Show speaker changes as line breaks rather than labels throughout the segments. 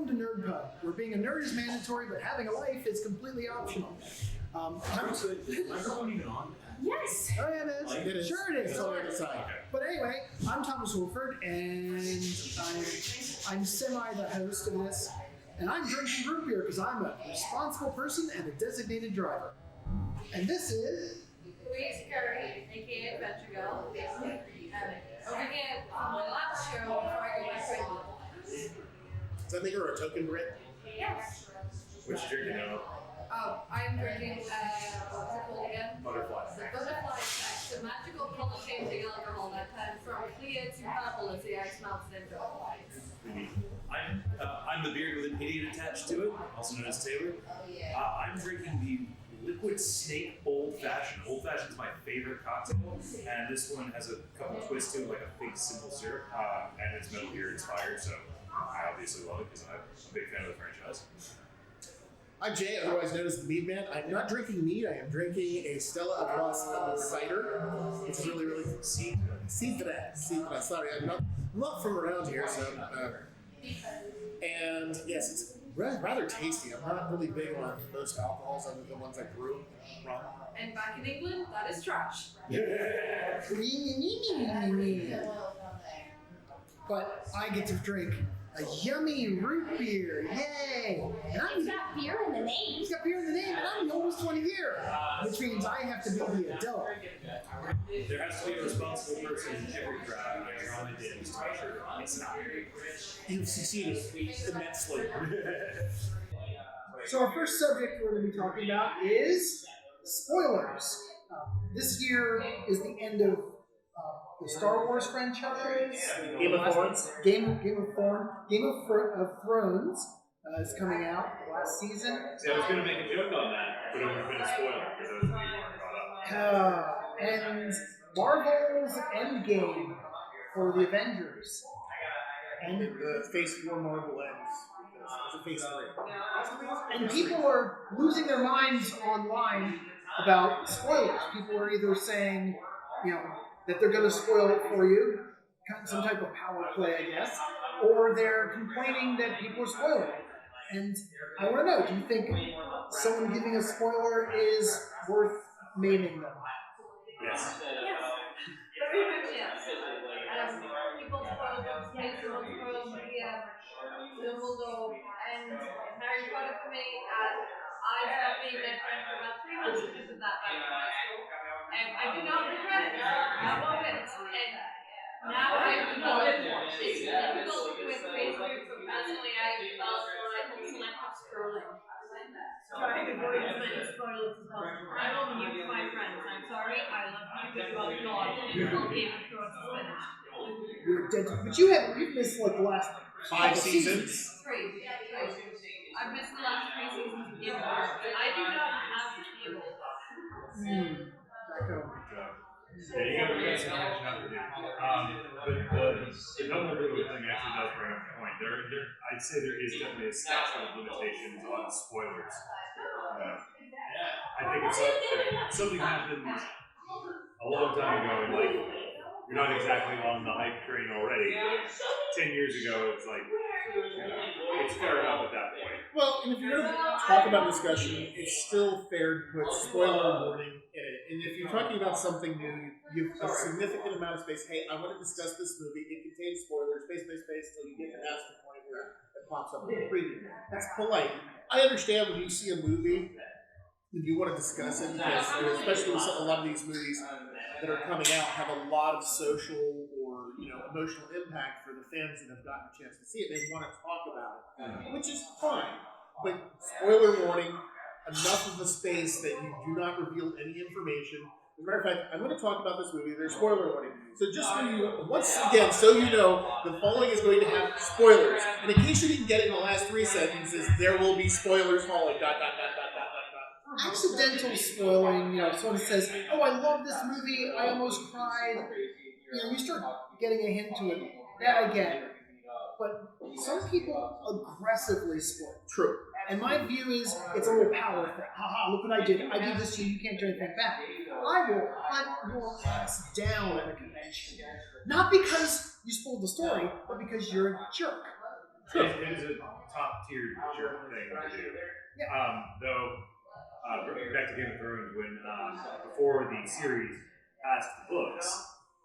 welcome to Nerd Pub, where being a nerd is mandatory, but having a life is completely optional.
Is microphone even on?
Yes.
Oh yeah, it is.
It is.
Sure it is.
It's on the other side.
But anyway, I'm Thomas Wolford, and I'm semi the host of this, and I'm drinking root beer because I'm a responsible person and a designated driver. And this is
Louise Curry, aka Adventure Girl. Over here on my last show before I go back to
Does that make her a token Brit?
Yes.
Which you're drinking now?
Oh, I'm drinking, what's it called again?
Butterfly.
The butterfly effect, the magical color changing alcohol that turns from clear to purple as the ice melts into it.
I'm the beard with an idiot attached to it, also known as Taylor. I'm drinking the Liquid Snake Old Fashioned. Old Fashioned is my favorite cocktail, and this one has a couple twists to it, like a fake simple syrup, and it's Metal Gear inspired, so I obviously love it because I'm a big fan of the franchise.
I'm Jay, otherwise known as the Mead Man. I'm not drinking mead. I am drinking a Stella Artois cider. It's really, really cidre. Sorry, I'm not from around here, so. And yes, it's rather tasty. I'm not really big on most alcohols other than the ones I brew. Rum.
And back in England, that is trash.
But I get to drink a yummy root beer, yay! And
It's got beer in the name.
It's got beer in the name, and I'm almost 20 here, which means I have to be the adult.
There has to be a responsible person in every crowd, and I only did was to make sure it's not.
You've succeeded immensely.
So our first subject we're going to be talking about is spoilers. This year is the end of the Star Wars franchise.
Game of Thrones.
Game of Thrones is coming out last season.
See, I was going to make a joke on that, but it would have been a spoiler for those of you who weren't caught up.
And Marvel's Endgame for the Avengers.
And the Phase 4 Marvel ends. It's a Phase 3.
And people are losing their minds online about spoilers. People are either saying, that they're going to spoil it for you, some type of power play, I guess, or they're complaining that people are spoiling it. And I want to know, do you think someone giving a spoiler is worth naming them?
Yes.
Very much yes. People spoil Dumbledore and Harry Potter for me. I stopped being their friend for about 3 months because of that back in high school. I do not regret it. I love it. And now I've developed it's difficult with Facebook, but personally I developed what I call selective scrolling. Trying to avoid as many spoilers as possible. I will mute my friends. I'm sorry, I love you, but you are God until Game of Thrones is finished.
You're dead. But you've missed like the last
5 seasons.
Three. I've missed the last 3 seasons of Game of Thrones. I do not have cable.
Back home.
Yeah, you got some catching up to do. The Dumbledore thing actually does bring up a point. I'd say there is definitely a statute of limitations on spoilers. I think if something happened a long time ago, and like you're not exactly on the hype train already. 10 years ago, it's like it's fair enough at that point.
Well, and if you're going to talk about discussion, it's still fair to put spoiler warning in it. And if you're talking about something new, you give a significant amount of space. Hey, I want to discuss this movie. It contains spoilers, space, till you get past the point where it pops up in the preview. That's polite. I understand when you see a movie and you want to discuss it, because especially with a lot of these movies that are coming out have a lot of social or emotional impact for the fans that have gotten a chance to see it. They want to talk about it, which is fine. But spoiler warning, enough of the space that you do not reveal any information. As a matter of fact, I'm going to talk about this movie. There's spoiler warning. So just so once again, so you know, the following is going to have spoilers. And in case you didn't get it in the last 3 sentences, there will be spoilers following. ...
Accidental spoiling, someone says, "Oh, I love this movie. I almost cried." You start getting a hint to it. That I get. But some people aggressively spoil.
True.
And my view is, it's a little power thing. Haha, look what I did. I did this to you. You can't do anything back. I will hunt your ass down at a convention. Not because you spoiled the story, but because you're a jerk.
It is a top tier jerk thing to do. Though, back to Game of Thrones, when before the series passed the books,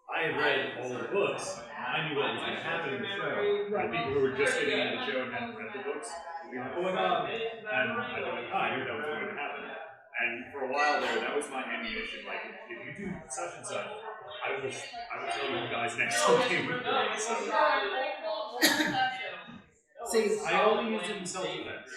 I had read all of the books. I knew what was going to happen in the show. And people who were just getting into the show and hadn't read the books would be like, oh my god. And I'd be like, I knew that was going to happen. And for a while there, that was my ammunition. Like, if you do such and such, I will tell you guys next time Game of Thrones. So.
See,
I only used it in self-defense.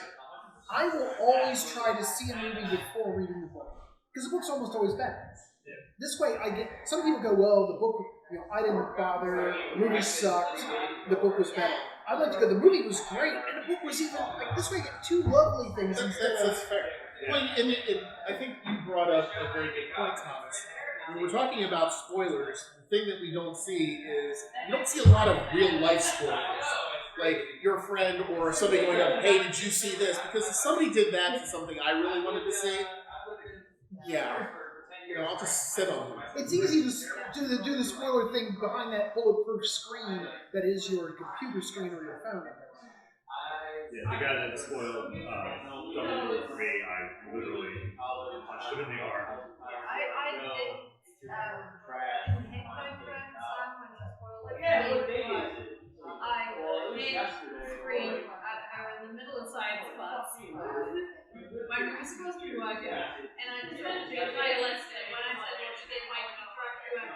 I will always try to see a movie before reading the book. Because the book's almost always better.
Yeah.
This way, some people go, well, the book, I didn't bother, the movie sucked, the book was better. I like to go, the movie was great, and the book was even, this way you get two lovely things instead of...
That's fair. Yeah. Well, and I think you brought up a very good point, Thomas. When we're talking about spoilers, the thing that we don't see is, you don't see a lot of real-life spoilers. Like your friend or somebody going up, hey, did you see this? Because if somebody did that to something I really wanted to see, yeah, I'll just sit on them.
It's easy to do the spoiler thing behind that bulletproof screen that is your computer screen or your phone.
Yeah, the guy that spoiled Double for me, I literally punched him in the arm.
I didn't hit my friend Sam when she spoiled it. I did scream at her in the middle of science class when we were supposed to be working, and I pretended to be nihilistic when I said what she did. My teacher actually went,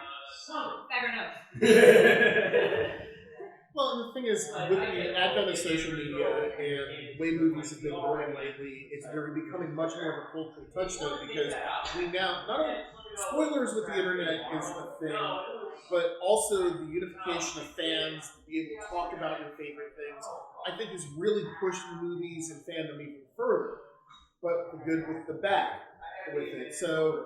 fair enough.
Well, and the thing is, with the advent of social media and the way movies have been growing lately, they're becoming much more of a cultural touchstone because we now, not only spoilers with the internet is a thing, but also the unification of fans to be able to talk about your favorite things, I think has really pushed movies and fandom even further. But the good with the bad with it. So,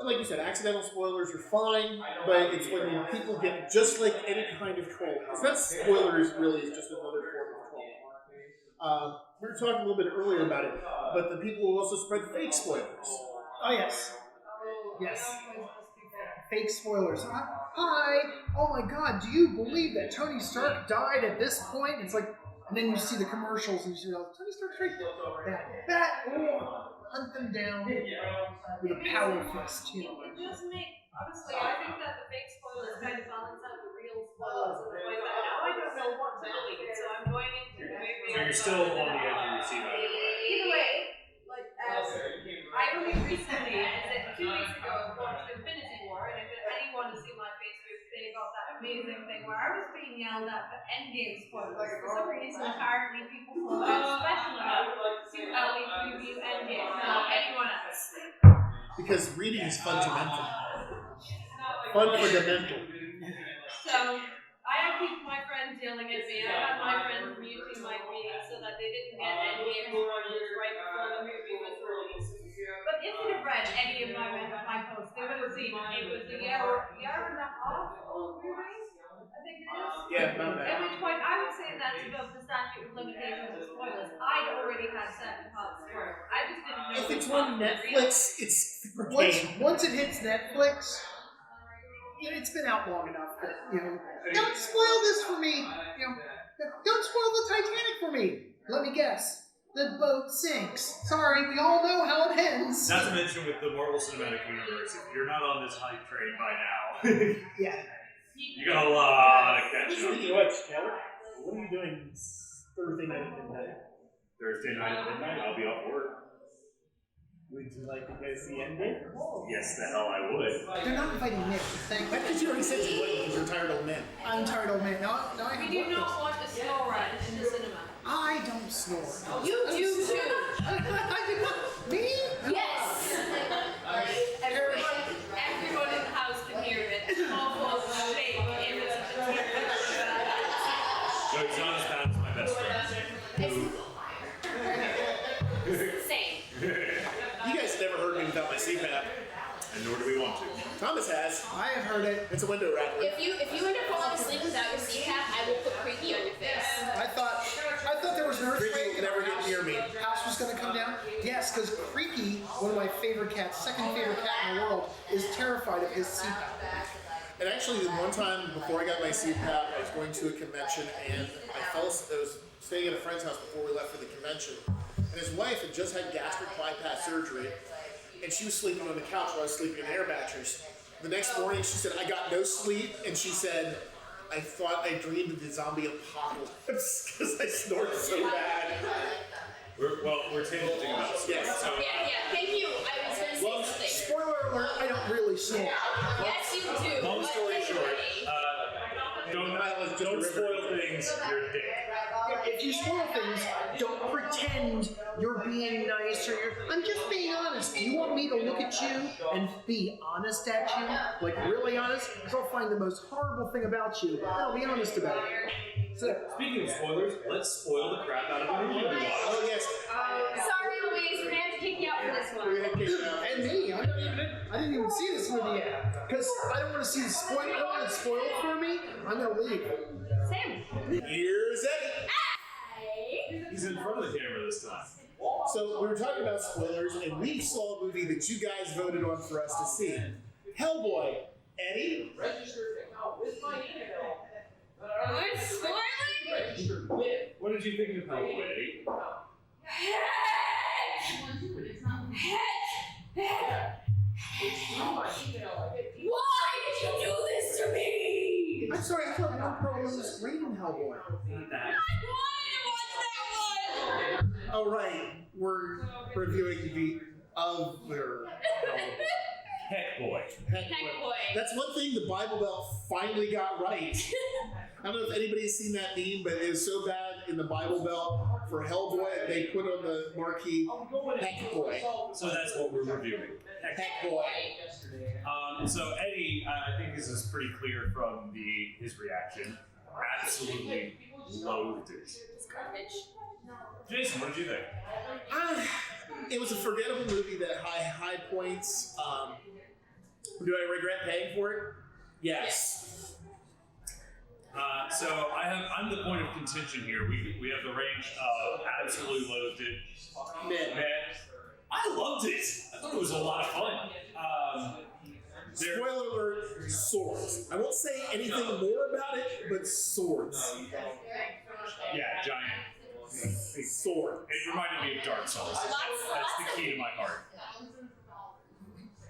like you said, accidental spoilers are fine, but it's when people get just like any kind of trolling. Because that spoilers really is just another form of trolling. We were talking a little bit earlier about it, but the people who also spread fake spoilers.
Oh, yes. Yes. Fake spoilers. Hi! Oh my god, do you believe that Tony Stark died at this point? And it's like, and then you see the commercials and you see, Tony Stark's right there. That, hunt them down with a power fist,
It does make, honestly, I think that the fake spoilers kind of balance out the real spoilers in the way that now I don't know what to believe, so I'm going into the movie.
So you're still on the edge of your seat either way.
Either way, like, I only recently, as in 2 weeks ago, watched Infinity War, and if anyone has seen my Facebook, they got that amazing thing where I was being yelled at for Endgame spoilers. For some reason, apparently people thought I was special enough to only preview Endgame, not anyone else.
Because reading is fundamental. Fundamental.
So, I had people, my friends yelling at me. I had my friends muting my feed so that they didn't get Endgame spoilers right before the movie was released. But if they'd have read any of my posts, they would have seen it was a year and a half old movie, I think it is.
Yeah, about that.
At which point, I would say that's above the statute of limitations of spoilers. I'd already had certain parts spoiled. I just didn't know.
If it's on Netflix, it's
once it hits Netflix, it's been out long enough that, don't spoil this for me. Don't spoil the Titanic for me. Let me guess. The boat sinks. Sorry, we all know how it ends.
Not to mention with the Marvel Cinematic Universe, if you're not on this hype train by now,
yeah,
you got a lot of catch up.
Speaking of which, Taylor, what are you doing Thursday night at midnight?
Thursday night at midnight, I'll be off work.
Would you like to go see Endgame?
Yes, the hell I would.
they're not inviting Nick. Thank
That's because you already said you wouldn't because you're tired old men.
I'm tired old man. No, I
We do not want to snore at in the cinema.
I don't snore.
You do too.
I do not. Me?
Yes. Everyone in the house can hear it. It's awful shake in the
No, he's not as bad as my best friend.
Same.
You guys never heard me without my CPAP.
And nor do we want to.
Thomas has.
I have heard it.
It's a window wrapper.
If you end up falling asleep without your CPAP, I will put creaky on your face.
I thought there was an
Creaky
earthquake
can never get near me.
house was going to come down. Yes, because Creaky, one of my favorite cats, second favorite cat in the world, is terrified of his CPAP.
And actually, the one time before I got my CPAP, I was going to a convention and I fell was staying at a friend's house before we left for the convention, and his wife had just had gastric bypass surgery, and she was sleeping on the couch while I was sleeping in the air mattress. The next morning, she said, I got no sleep, and she said, I thought I dreamed of the zombie apocalypse because I snored so bad.
We're tangling about this.
Yes.
So,
Thank you. I was going to say something.
Spoiler alert, I don't really snore.
Yes, you do.
long story short, don't spoil things. You're a dick.
If you spoil things, don't pretend you're being nice or I'm just being honest. Do you want me to look at you and be honest at you? Like really honest? Because I'll find the most horrible thing about you and I'll be honest about it. So,
Speaking of spoilers, let's spoil the crap out of the movie we watched.
Oh, yes.
Sorry, Louise, we're gonna have to kick you out for this one.
We're going to kick it out.
and me, I didn't even see this movie yet. Because I don't want to see the spoil. I don't want it spoiled for me. I'm going to leave.
Sam.
Here's Eddie.
He's in front of the camera this time.
So we were talking about spoilers, and we saw a movie that you guys voted on for us to see. Hellboy. Eddie?
Good spoiling.
What did you think of Hellboy, Eddie?
Why did you do this to me?
I'm sorry, I thought No Pro was rating Hellboy.
I wanted to watch that one.
Oh, right. We're reviewing the other
HeckBoy.
HeckBoy.
That's one thing the Bible Belt finally got right. I don't know if anybody's seen that meme, but it was so bad in the Bible Belt for Hellboy, they put on the marquee HeckBoy.
So that's what we're reviewing.
HeckBoy.
So Eddie, I think this is pretty clear from his reaction. Absolutely loathed it.
It's garbage.
Jason, what did you think?
It was a forgettable movie that high points. Do I regret paying for it? Yes.
So I'm the point of contention here. We have the range of absolutely loathed it,
Meh.
I loved it. I thought it was a lot of fun.
Spoiler alert, swords. I won't say anything more about it, but swords.
Yeah, giant.
Sword.
It reminded me of Dark Souls. That's the key to my heart.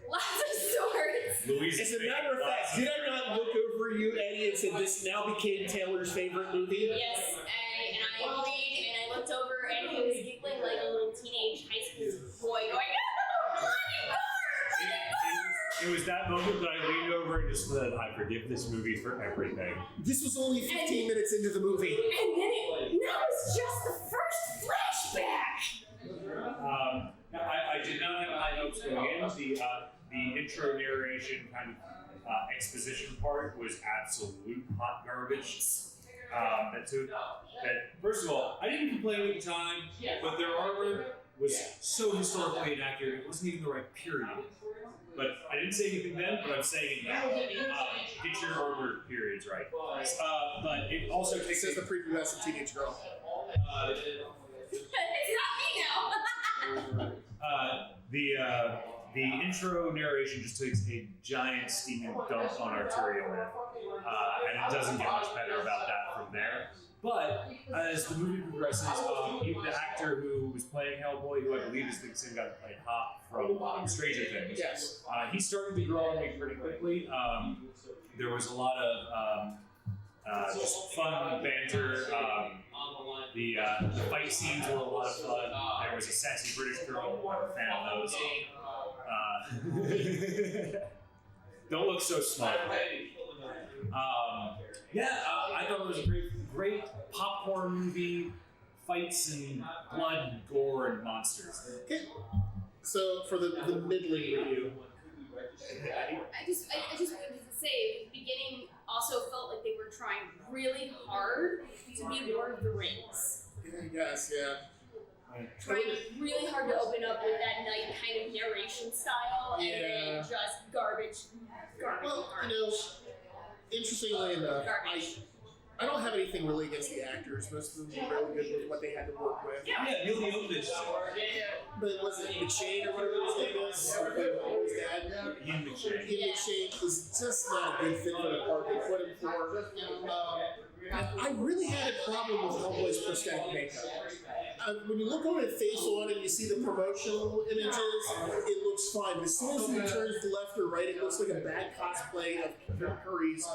Lots of swords.
Louise.
As a matter of fact, did I not look over you, Eddie, and said this now became Taylor's favorite movie?
Yes, and I agreed, and I looked over, and he was giggling like a little teenage high school boy, going,
It was that moment that I leaned over and just said, I forgive this movie for everything.
This was only 15 minutes into the movie.
And then that was just the first flashback.
I did not have high hopes going in. The intro narration kind of exposition part was absolute hot garbage. First of all, I didn't complain at the time, but their armor was so historically inaccurate, it wasn't even the right period. But I didn't say anything then, but I'm saying it now. Get your armor periods right. But it also takes
Says the prepubescent teenage girl.
It's not me now.
The intro narration just takes a giant steaming dump on Arterial Man, and it doesn't get much better about that from there. But as the movie progresses, the actor who was playing Hellboy, who I believe is the same guy that played Hop from Stranger Things,
Yes.
he started to grow on me pretty quickly. There was a lot of just fun banter. The fight scenes were a lot of fun. There was a sassy British girl. I'm a fan of those. Don't look so smart. I thought it was a great popcorn movie. Fights and blood, and gore, and monsters.
Okay. So for the middling review.
I just wanted to say, the beginning also felt like they were trying really hard to be Lord of the Rings.
Yes, yeah.
Trying really hard to open up with that night kind of narration style, and then just garbage.
Well, interestingly enough, I don't have anything really against the actors. Most of them were really good with what they had to work with.
Yeah, Neil Jovovich.
But was it McShane or whatever his name is? His dad?
Ian McShane.
Ian McShane was just not a good fit for the part they put him for. I really had a problem with Hellboy's prosthetic makeup. When you look on his face on and you see the promotional images, it looks fine. But as soon as he turns to left or right, it looks like a bad cosplay of Kim Curry's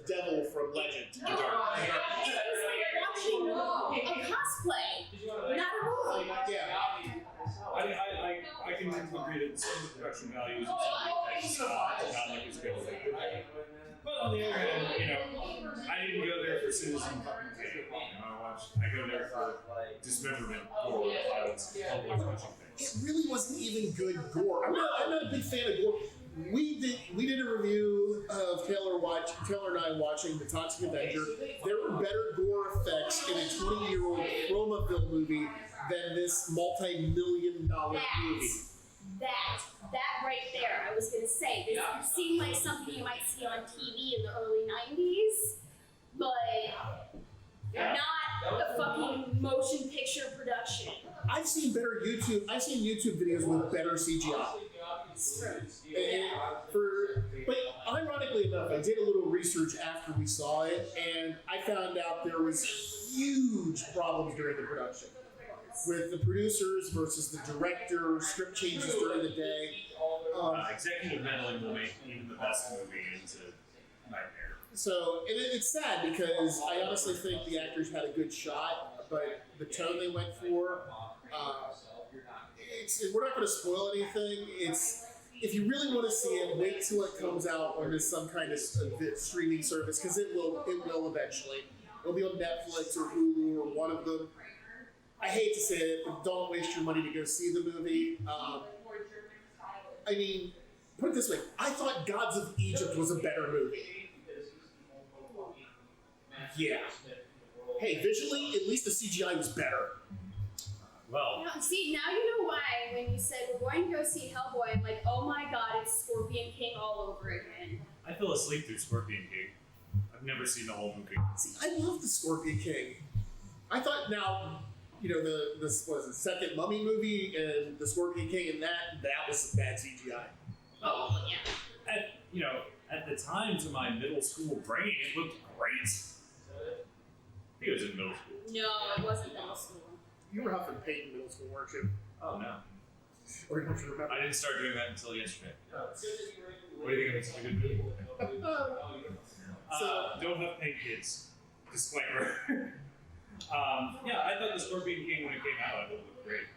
Devil from Legend.
It's like watching a cosplay, not a movie.
Yeah.
I can agree that some of the production values of some of the things not like as good as they could be. But on the other hand, I didn't go there for Citizen fucking Kane. I go there for dismemberment or violence, public punching things.
It really wasn't even good gore. I'm not a big fan of gore. We did a review of Taylor and I watching The Toxic Avenger. There were better gore effects in a 20-year-old Chromaville movie than this multi-million-dollar movie.
That right there, I was gonna say, this seemed like something you might see on TV in the early 90s, but not a fucking motion picture production.
I've seen YouTube videos with better CGI. But ironically enough, I did a little research after we saw it, and I found out there was huge problems during the production with the producers versus the director, script changes during the day.
Executive meddling will make even the best movie into nightmare.
So it's sad because I honestly think the actors had a good shot, but the tone they went for, we're not going to spoil anything. If you really want to see it, wait till it comes out on some kind of streaming service, because it will eventually. It'll be on Netflix or Hulu or one of them. I hate to say it, but don't waste your money to go see the movie. I mean, put it this way, I thought Gods of Egypt was a better movie. Yeah. Hey, visually, at least the CGI was better.
Well,
See, now you know why when you said we're going to go see Hellboy, I'm like, oh my god, it's Scorpion King all over again.
I fell asleep through Scorpion King. I've never seen the whole movie.
See, I love the Scorpion King. I thought the second Mummy movie and the Scorpion King and that was some bad CGI.
Oh, yeah.
At the time, to my middle school brain, it looked great. I think it was in middle school.
No, it wasn't middle school.
You were Huff and Peyton middle school, weren't you?
Oh, no.
Or don't you remember?
I didn't start doing that until yesterday. What do you think of such a good movie? Don't have paid kids. Disclaimer. I thought the Scorpion King, when it came out, I thought it looked great.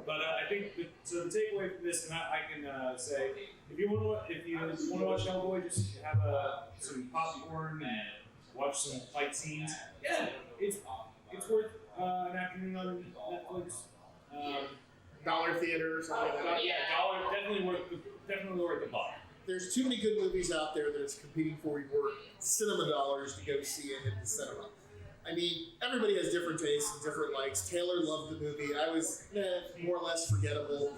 But I think the takeaway from this, and I can say, if you want to watch Hellboy, just have some popcorn and watch some fight scenes. Yeah, it's worth an afternoon on Netflix.
Dollar theater or something like that.
Yeah, dollar definitely worth the buck.
There's too many good movies out there that's competing for your cinema dollars to go see it in the cinema. I mean, everybody has different tastes and different likes. Taylor loved the movie. I was more or less forgettable.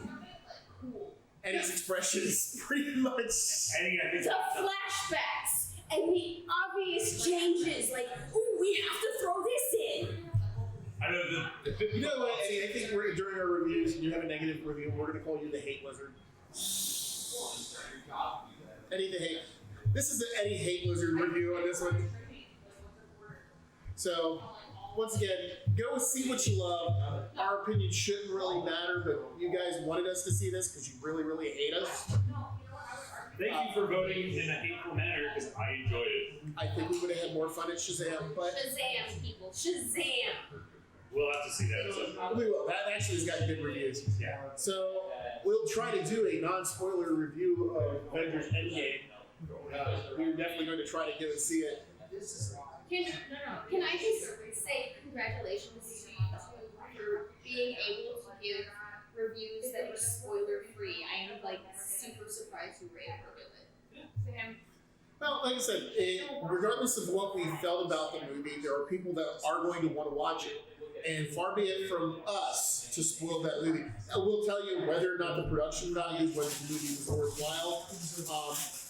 Eddie's expression is pretty much...
The flashbacks and the obvious changes, like, ooh, we have to throw this in.
I know
You know what, Eddie? I think during our reviews, and you have a negative review, we're going to call you the Hate Wizard. Eddie the Hate. This is the Eddie Hate Wizard review on this one. So, once again, go see what you love. Our opinion shouldn't really matter, but you guys wanted us to see this because you really, really hate us.
Thank you for voting in a hateful manner, because I enjoyed it.
I think we would have had more fun at Shazam, but...
Shazam, people. Shazam.
We'll have to see that.
We will. That actually has got good reviews.
Yeah.
So, we'll try to do a non-spoiler review of Avengers Endgame. We're definitely going to try to go and see it.
Can I just say congratulations to you for being able to give reviews that were spoiler free? I am super surprised you were able to do it.
Well, like I said, regardless of what we felt about the movie, there are people that are going to want to watch it. And far be it from us to spoil that movie. I will tell you whether or not the production values, whether the movie was worthwhile.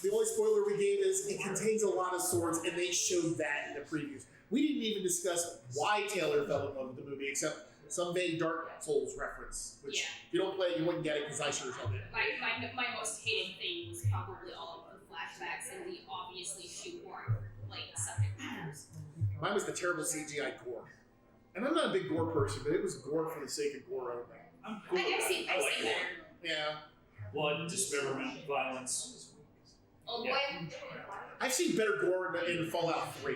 The only spoiler we gave is it contains a lot of swords, and they showed that in the previews. We didn't even discuss why Taylor fell in love with the movie, except some vague Dark Souls reference, which if you don't play it, you wouldn't get it because I sure held it.
My most hated thing was probably all of the flashbacks and the obviously shoehorned subject matters.
Mine was the terrible CGI gore. And I'm not a big gore person, but it was gore for the sake of gore only.
I'm cool.
I've seen
I like
better.
Yeah.
blood, dismemberment, violence.
Old boy.
I've seen better gore in Fallout 3.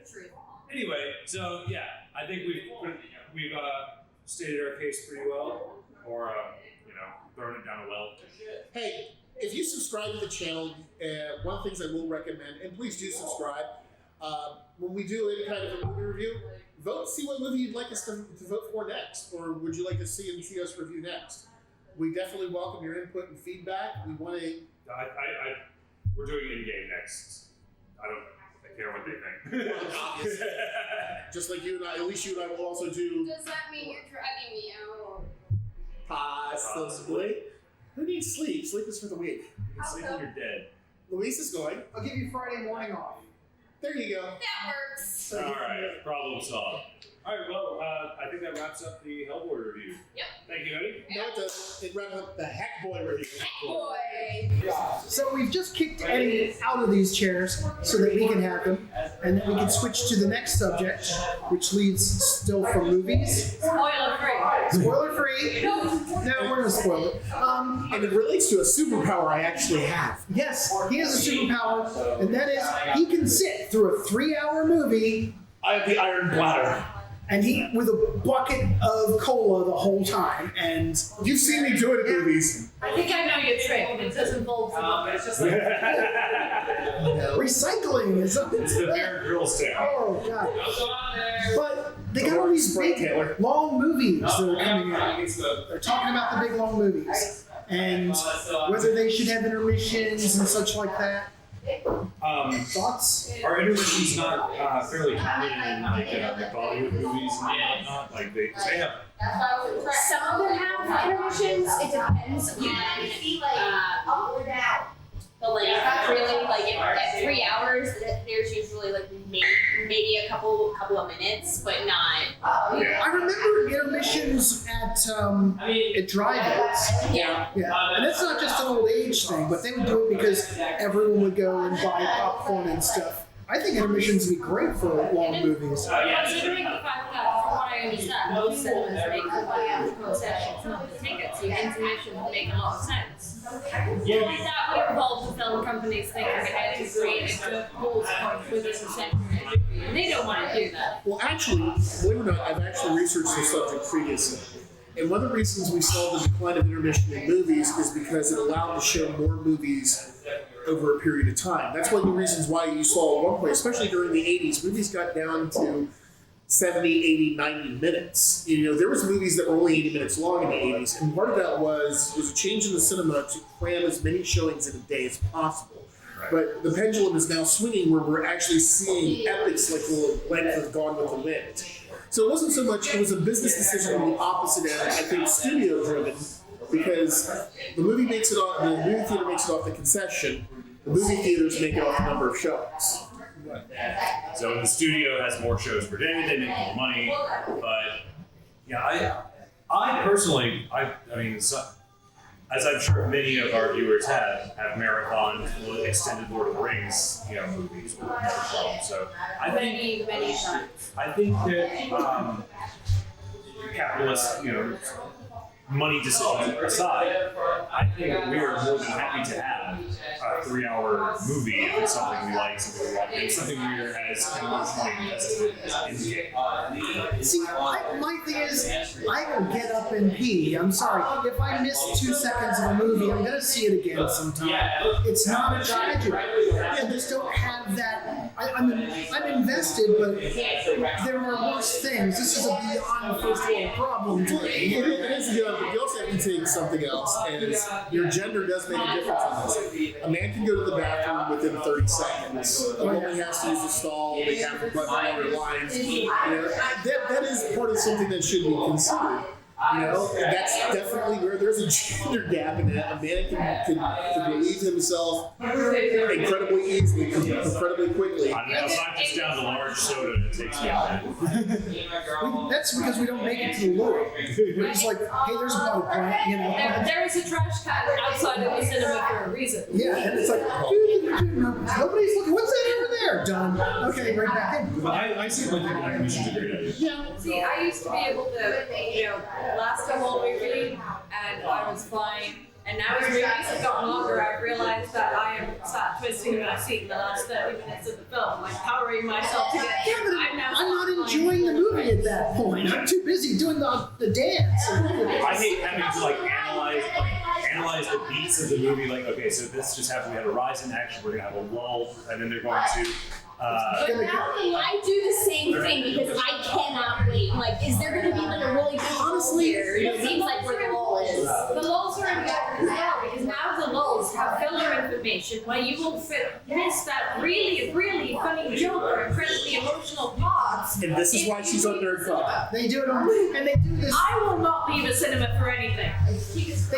True.
Anyway, so yeah, I think we've stated our case pretty well, or thrown it down a well.
Hey, if you subscribe to the channel, one of the things I will recommend, and please do subscribe, when we do any kind of a movie review, vote, see what movie you'd like us to vote for next, or would you like to see us review next. We definitely welcome your input and feedback. We want to...
We're doing in-game next. I don't care what they think.
Obviously. Just like you and I, at least you and I will also do...
Does that mean you're dragging me out?
Possibly. Who needs sleep? Sleep is for the weak.
You can sleep when you're dead.
Luis is going.
I'll give you Friday morning off.
There you go.
That works.
Alright, problem solved. Alright, well, I think that wraps up the HeckBoy review.
Yep.
Thank you, Eddie.
No, it doesn't. It wraps up the HeckBoy review.
HeckBoy.
So we've just kicked Eddie out of these chairs so that we can have them, and then we can switch to the next subject, which leads still from movies.
Spoiler free.
Spoiler free. No, we're gonna spoil it.
And it relates to a superpower I actually have.
Yes, he has a superpower, and that is he can sit through a 3-hour movie
I have the iron bladder.
and he with a bucket of cola the whole time. And
You've seen me do it in movies.
I think I know your trick, and it does involve
It's just like
recycling is up
it's the Bear Grylls tale.
Oh god! But they got all these big,
Taylor.
long movies that are coming out. They're talking about the big, long movies and whether they should have intermissions and such like that. Thoughts?
Are intermissions not fairly common in like Bollywood movies and whatnot? Like they have.
Some of them have intermissions. It depends on the length. Really, like at 3 hours, there's usually like maybe a couple of minutes, but not.
Yeah.
I remember intermissions at drive-ins.
Yeah.
Yeah, and it's not just an old age thing, but they would do it because everyone would go and buy popcorn and stuff. I think intermissions would be great for long movies.
Considering the fact that, from what I understand, most cinemas make the concessions, not the tickets, so intermissions make a lot of sense. Yeah, that would involve the film companies thinking ahead to create a good pulse point within the center. And they don't want to do that.
Well, actually, believe it or not, I've actually researched this subject previously. And one of the reasons we saw the decline of intermission in movies is because it allowed to show more movies over a period of time. That's one of the reasons why you saw at one point, especially during the 80s, movies got down to 70, 80, 90 minutes. There was movies that were only 80 minutes long in the 80s, and part of that was a change in the cinema to cram as many showings in a day as possible. But the pendulum is now swinging where we're actually seeing epics like the length of Gone with the Wind. So it wasn't so much, it was a business decision on the opposite end, I think studio driven, because the movie theater makes it off the concession, the movie theaters make it off the number of showings.
So the studio has more shows per day, they make more money, but yeah, I personally, I mean, as I'm sure many of our viewers have marathon extended Lord of the Rings, movies with no problem. So I think
Many times.
I think that capitalist, money decisions aside, I think we are more than happy to have a 3-hour movie if it's something we like, and something we are as emotionally invested in the game.
See, my thing is, I will get up and pee. I'm sorry. If I miss 2 seconds of a movie, I'm going to see it again sometime. It's not a tragedy. I just don't have that. I'm invested, but there are worse things. This is a beyond first world problem to me.
It is good, but you also have to take something else, and your gender does make a difference in this. A man can go to the bathroom within 30 seconds. A woman has to use a stall, they have to put on their lines. That is part of something that should be considered. That's definitely where there's a gender gap in that. A man can relieve himself incredibly easily, incredibly quickly.
I don't know, if I'm just down to large soda, it takes me a minute.
That's because we don't make it to the lure. We're just like, hey, there's a bottle plant,
There is a trash can outside of the cinema for a reason.
Yeah, and it's like, nobody's looking. What's that over there? there, done. Okay, right back in.
But I see like the animation's a great idea.
Yeah.
See, I used to be able to, last a whole movie, and I was fine. And now as movies have gotten longer, I've realized that I am sat twisting my seat in the last 30 minutes of the film, like powering myself to get
Yeah, but
I'm
not enjoying the movie at that point. I'm too busy doing the dance.
I hate having to analyze the beats of the movie. Like, okay, so this just happened. We had a rise in action. We're gonna have a lull, and then they're going to.
But now I do the same thing because I cannot wait. Like, is there going to be like a really good
Honestly,
here? It seems like where the lull is.
The lulls are important as well, because now the lulls have filler information where you will miss that really, really funny joke or incredibly emotional parts.
And this is why she's on Nerd Talk.
They do it on, and they do this.
I will not leave a cinema for anything.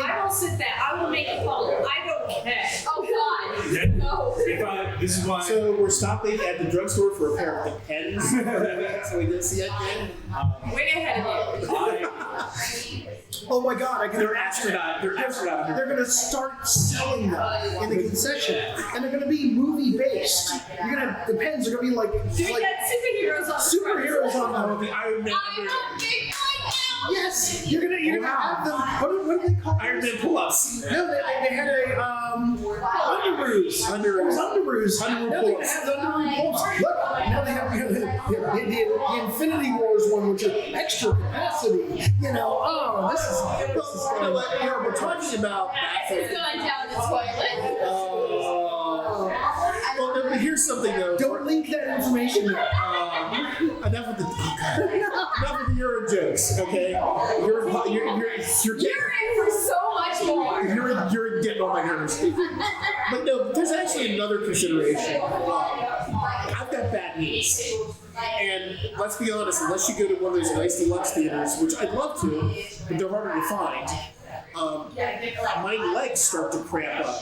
I will sit there. I will make a call. I don't care.
Oh God,
Yeah.
no.
This is why.
So we're stopping at the drugstore for a pair of Depends. So we didn't see it again.
Way ahead of you.
Oh my God! I can.
They're astronaut. They're astronaut.
They're going to start selling them in the concession, and they're going to be movie based. You're going to the pens are going to be like
Do we get superheroes on the
superheroes on them.
The Iron Man.
I'm not big right now.
Yes, you're gonna have them. What do they call
Iron Man pull-ups.
No, they had a underoos. Underoos. Now they're gonna have the underoos pull-ups. Look, now they have the Infinity Wars one, which is extra capacity. Oh, this is
We're talking about
It's going down the toilet.
well, no, but here's something though.
don't link that information there.
Enough of the Euro jokes, okay? You're
You're in for so much more.
you're getting on my nerves. But no, there's actually another consideration. I've got bad knees. And let's be honest, unless you go to one of those nice deluxe theaters, which I'd love to, but they're harder to find, my legs start to cramp up.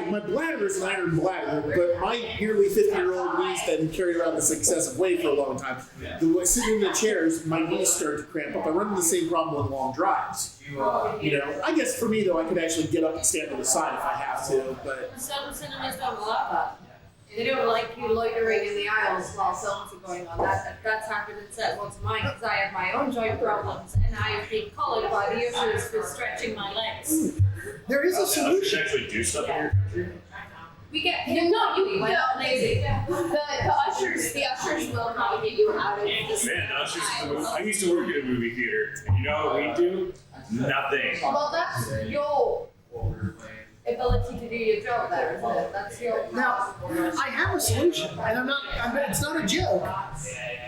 My bladder is an iron bladder, but my nearly 50-year-old knees that have carried around this excessive weight for a long time, sitting in the chairs, my knees start to cramp up. I run into the same problem on long drives. I guess for me though, I could actually get up and stand to the side if I have to, but
Some cinemas don't allow that. They don't like you loitering in the aisles while films are going on. That's happened in several of mine because I have my own joint problems and I have been collared by the ushers for stretching my legs.
There is a
You should
solution.
actually do stuff in your country.
We get
The ushers will not get you out of this.
Man, I used to work at a movie theater, and you know what we do? Nothing.
well. That's your ability to do your job there, isn't it? That's your.
Now, I have a solution, and it's not a joke.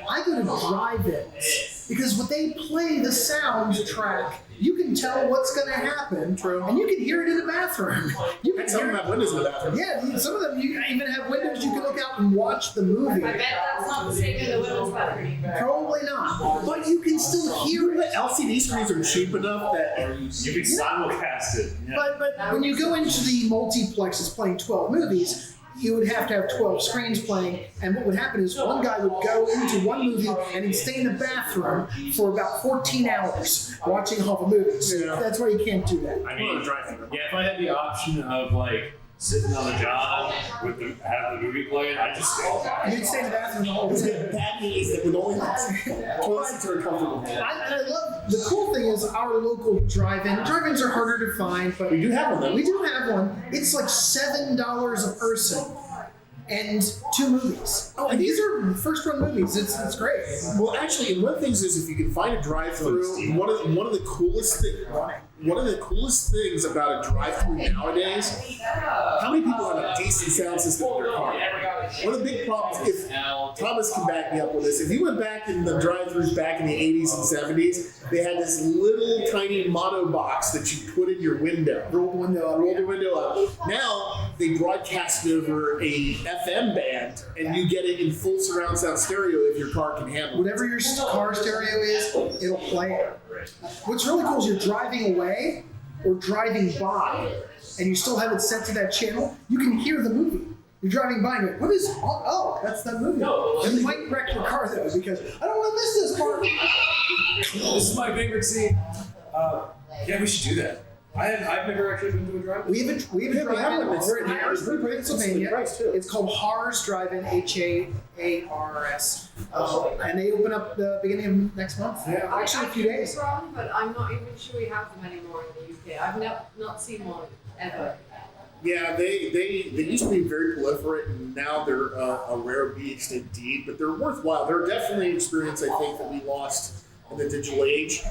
I go to drive-ins because when they play the soundtrack, you can tell what's going to happen.
True.
And you can hear it in the bathroom. You can
and some of them have windows in the bathroom.
Yeah, some of them you even have windows you can look out and watch the movie.
I bet that's not the same in the women's bathroom.
Probably not, but you can still hear
The
it.
LCD screens are cheap enough that
You can simulcast it. Yeah.
But when you go into the multiplexes playing 12 movies, you would have to have 12 screens playing, and what would happen is one guy would go into one movie and he'd stay in the bathroom for about 14 hours watching half a movie. So
Yeah.
that's why you can't do that.
I mean, yeah, if I had the option of like sitting on the job with have the movie playing, I'd just stay.
You'd stay in the bathroom the whole
it's
time.
got bad knees that would only last. Toilet seats are uncomfortable.
And I love the cool thing is our local drive-in. Drive-ins are harder to find, but
We do have one though.
we do have one. It's like $7 a person and 2 movies. Oh, and these are first-run movies. It's great.
Well, actually, and one of the things is if you can find a drive-through, one of the coolest things about a drive-through nowadays, how many people have a decent sound system in their car? One of the big problems, if Thomas can back me up with this, if you went back in the drive-throughs back in the 80s and 70s, they had this little tiny mono box that you put in your window.
Roll the window up.
Roll the window up. Now they broadcast over a FM band, and you get it in full surround sound stereo if your car can handle it.
Whatever your car stereo is, it'll play it. What's really cool is you're driving away or driving by, and you still have it set to that channel. You can hear the movie. You're driving by and you're like, what is? Oh, that's that movie. And you might wreck your car though because I don't want to miss this part.
This is my favorite scene. Yeah, we should do that. I've never actually been to a drive-in.
We have a drive-in. We're in Harrisburg, Pennsylvania. It's called Haars Drive-In, Haars, and they open up the beginning of next month.
Yeah.
Actually, a few days.
Wrong, but I'm not even sure we have them anymore in the UK. I've not seen one ever.
Yeah, they used to be very proliferate, and now they're a rare beast indeed. But they're worthwhile. They're definitely an experience I think that we lost in the digital age,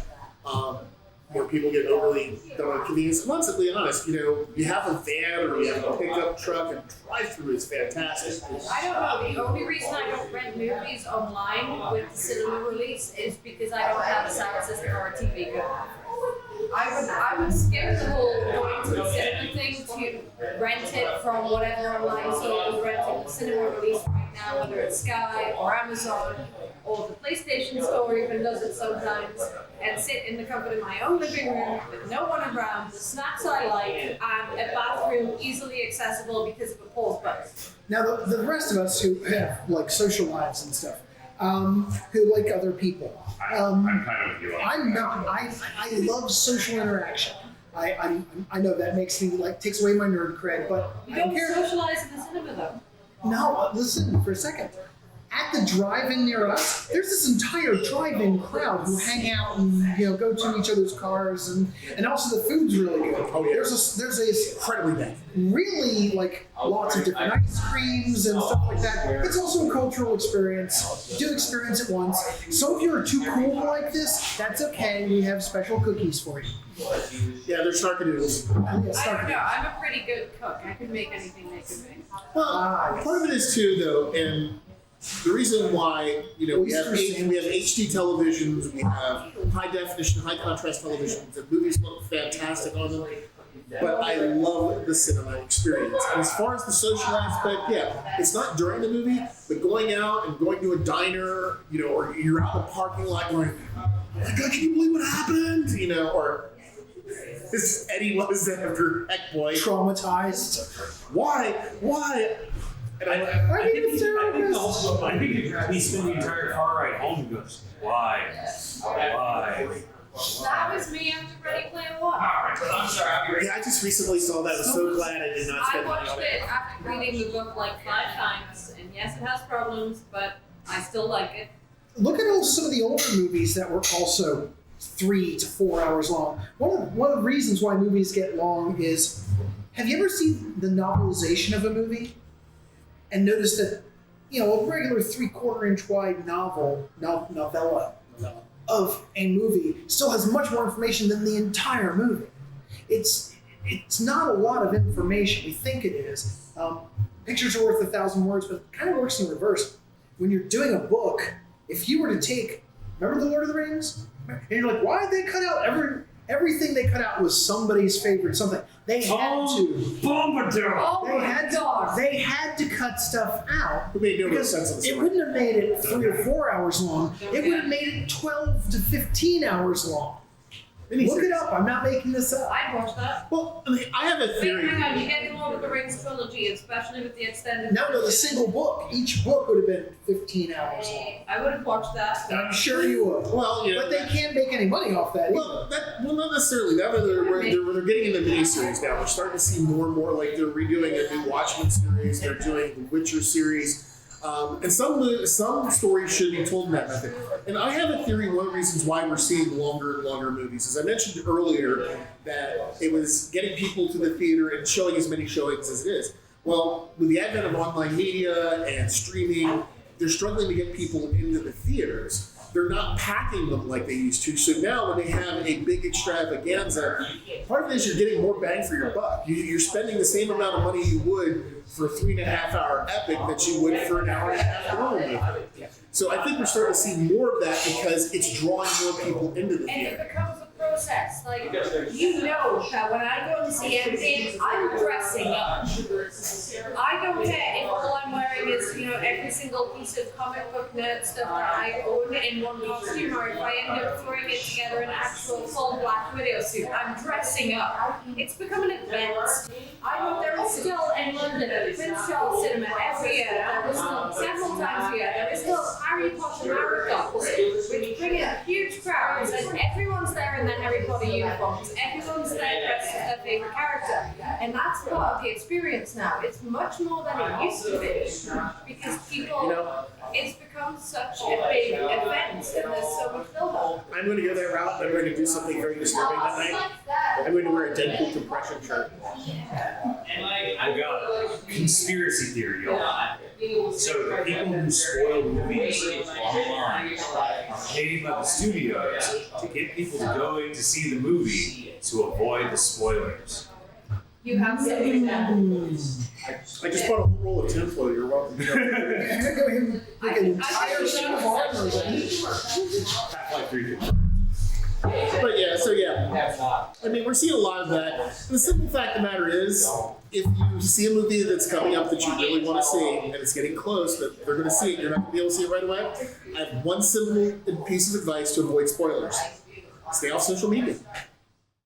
where people get overly done on convenience. And let's be honest, you have a van or you have a pickup truck, and drive-through is fantastic.
I don't know. The only reason I don't rent movies online with the cinema release is because I don't have a sound system or a TV good enough. I would skip the whole going to the cinema thing to rent it from whatever online store is renting the cinema release right now, whether it's Sky or Amazon or the PlayStation Store even does it sometimes, and sit in the comfort of my own living room with no one around, the snacks I like, and a bathroom easily accessible because of a pause button.
Now, the rest of us who have like social lives and stuff, who like other people.
I'm kind of with you.
I'm not. I love social interaction. I know that makes me takes away my nerd cred, but
You
I don't
don't
care.
socialize in the cinema though.
No, listen for a second. At the drive-in near us, there's this entire drive-in crowd who hang out and go to each other's cars, and also the food's really good.
Oh, yeah.
There's a
Incredibly bad.
really lots of different ice creams and stuff like that. It's also a cultural experience. You do experience it once. So if you're too cool to like this, that's okay. We have special cookies for you.
Yeah, they're snarkadoodles.
I don't know. I'm a pretty good cook. I can make anything they can make.
Well, part of it is too, though, and the reason why we have HD televisions, we have high definition, high contrast televisions, and movies look fantastic on them. But I love the cinema experience. And as far as the social aspect, yeah, it's not during the movie, but going out and going to a diner, or you're out in the parking lot going, oh my God, can you believe what happened? Or this Eddie was after HeckBoy.
Traumatized.
Why? And
I think you he spent the entire car ride home and goes, why?
That was me after Ready Player One.
yeah, I just recently saw that. I was so glad I did not
I
spend money
watched
on
it after reading the book like 5 times, and yes, it has problems, but I still like it.
Look at some of the older movies that were also 3 to 4 hours long. One of the reasons why movies get long is, have you ever seen the novelization of a movie and noticed that a regular 3/4 inch wide novella of a movie still has much more information than the entire movie? It's not a lot of information. We think it is. Pictures are worth 1,000 words, but it kind of works in reverse. When you're doing a book, if you were to take, remember The Lord of the Rings? And you're like, why did they cut out everything they cut out was somebody's favorite something. They had to.
Bombadil!
Oh
They
my
had to.
god!
They had to cut stuff out.
It made no real
Because
sense of the
it
story.
wouldn't have made it 3 or 4 hours long. It would have made it 12 to 15 hours long. Look it up. I'm not making this up.
I'd watch that.
Well, I have a
Wait,
theory.
hang on, you get the Lord of the Rings trilogy, especially with the extended.
No, the single book. Each book would have been 15 hours long.
I would have watched that.
I'm sure you would.
Well,
But they can't make any money off that.
Well, not necessarily. Now that they're getting into miniseries now, we're starting to see more and more. Like they're redoing a new Watchmen series. They're doing the Witcher series. And some stories should be told in that method. And I have a theory. One of the reasons why we're seeing longer and longer movies, as I mentioned earlier, that it was getting people to the theater and showing as many showings as it is. Well, with the advent of online media and streaming, they're struggling to get people into the theaters. They're not packing them like they used to. So now when they have a big extravaganza, part of it is you're getting more bang for your buck. You're spending the same amount of money you would for a 3.5 hour epic that you would for an hour and a half long movie. So I think we're starting to see more of that because it's drawing more people into the
And
theater.
it becomes a process. Like, you know that when I go to see anything, I'm dressing up. I don't care if all I'm wearing is, every single piece of comic book nerd stuff that I own in one costume, or if I end up throwing it together in an actual full Black Widow suit. I'm dressing up. It's become an event. There is still in London, at Prince Charles Cinema every year, there is still several times a year, there is still Harry Potter marathons, which bring in huge crowds, and everyone's there in their Harry Potter uniforms. Everyone's there dressed as their favourite character, and that's part of the experience now. It's much more than it used to be because people. It's become such a big event, and there's so much build-up.
I'm going to go that route. I'm going to do something very disturbing that night. I'm going to wear a Deadpool compression shirt.
Oh god, conspiracy theory, y'all. So the people who spoil movies online are paid by the studios to get people to go in to see the movie to avoid the spoilers.
You have something now.
I just bought a whole roll of tinfoil. You're welcome.
Here go him like an entire suit of armor.
Half-Life 3.
But yeah. I mean, we're seeing a lot of that. The simple fact of the matter is, if you see a movie that's coming up that you really want to see, and it's getting close, that they're going to see it, you're not going to be able to see it right away. I have one simple piece of advice to avoid spoilers: stay off social media.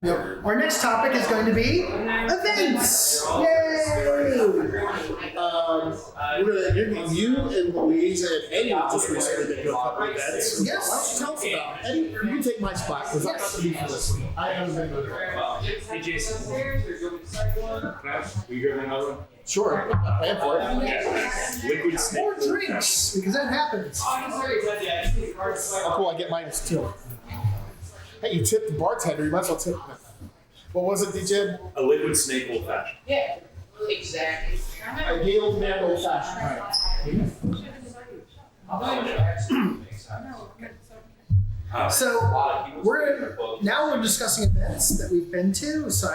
Yep. Our next topic is going to be events. Yay! You and Louise and Eddie just recently been to a couple of events. Yes.
Why don't you tell us about it? Eddie, you can take my spot because I'm not the lead for this. I haven't been to it.
Hey Jason, will you grab another one?
Sure, I'm paying for it.
Yeah. Liquid snake.
Or drinks, because that happens.
Oh, cool, I get minus 2. Hey, you tipped the bartender, you might as well tip him. What was it, DJ?
A liquid snake old fashioned.
Yeah, exactly.
A gay old man old fashioned.
So we're discussing events that we've been to, so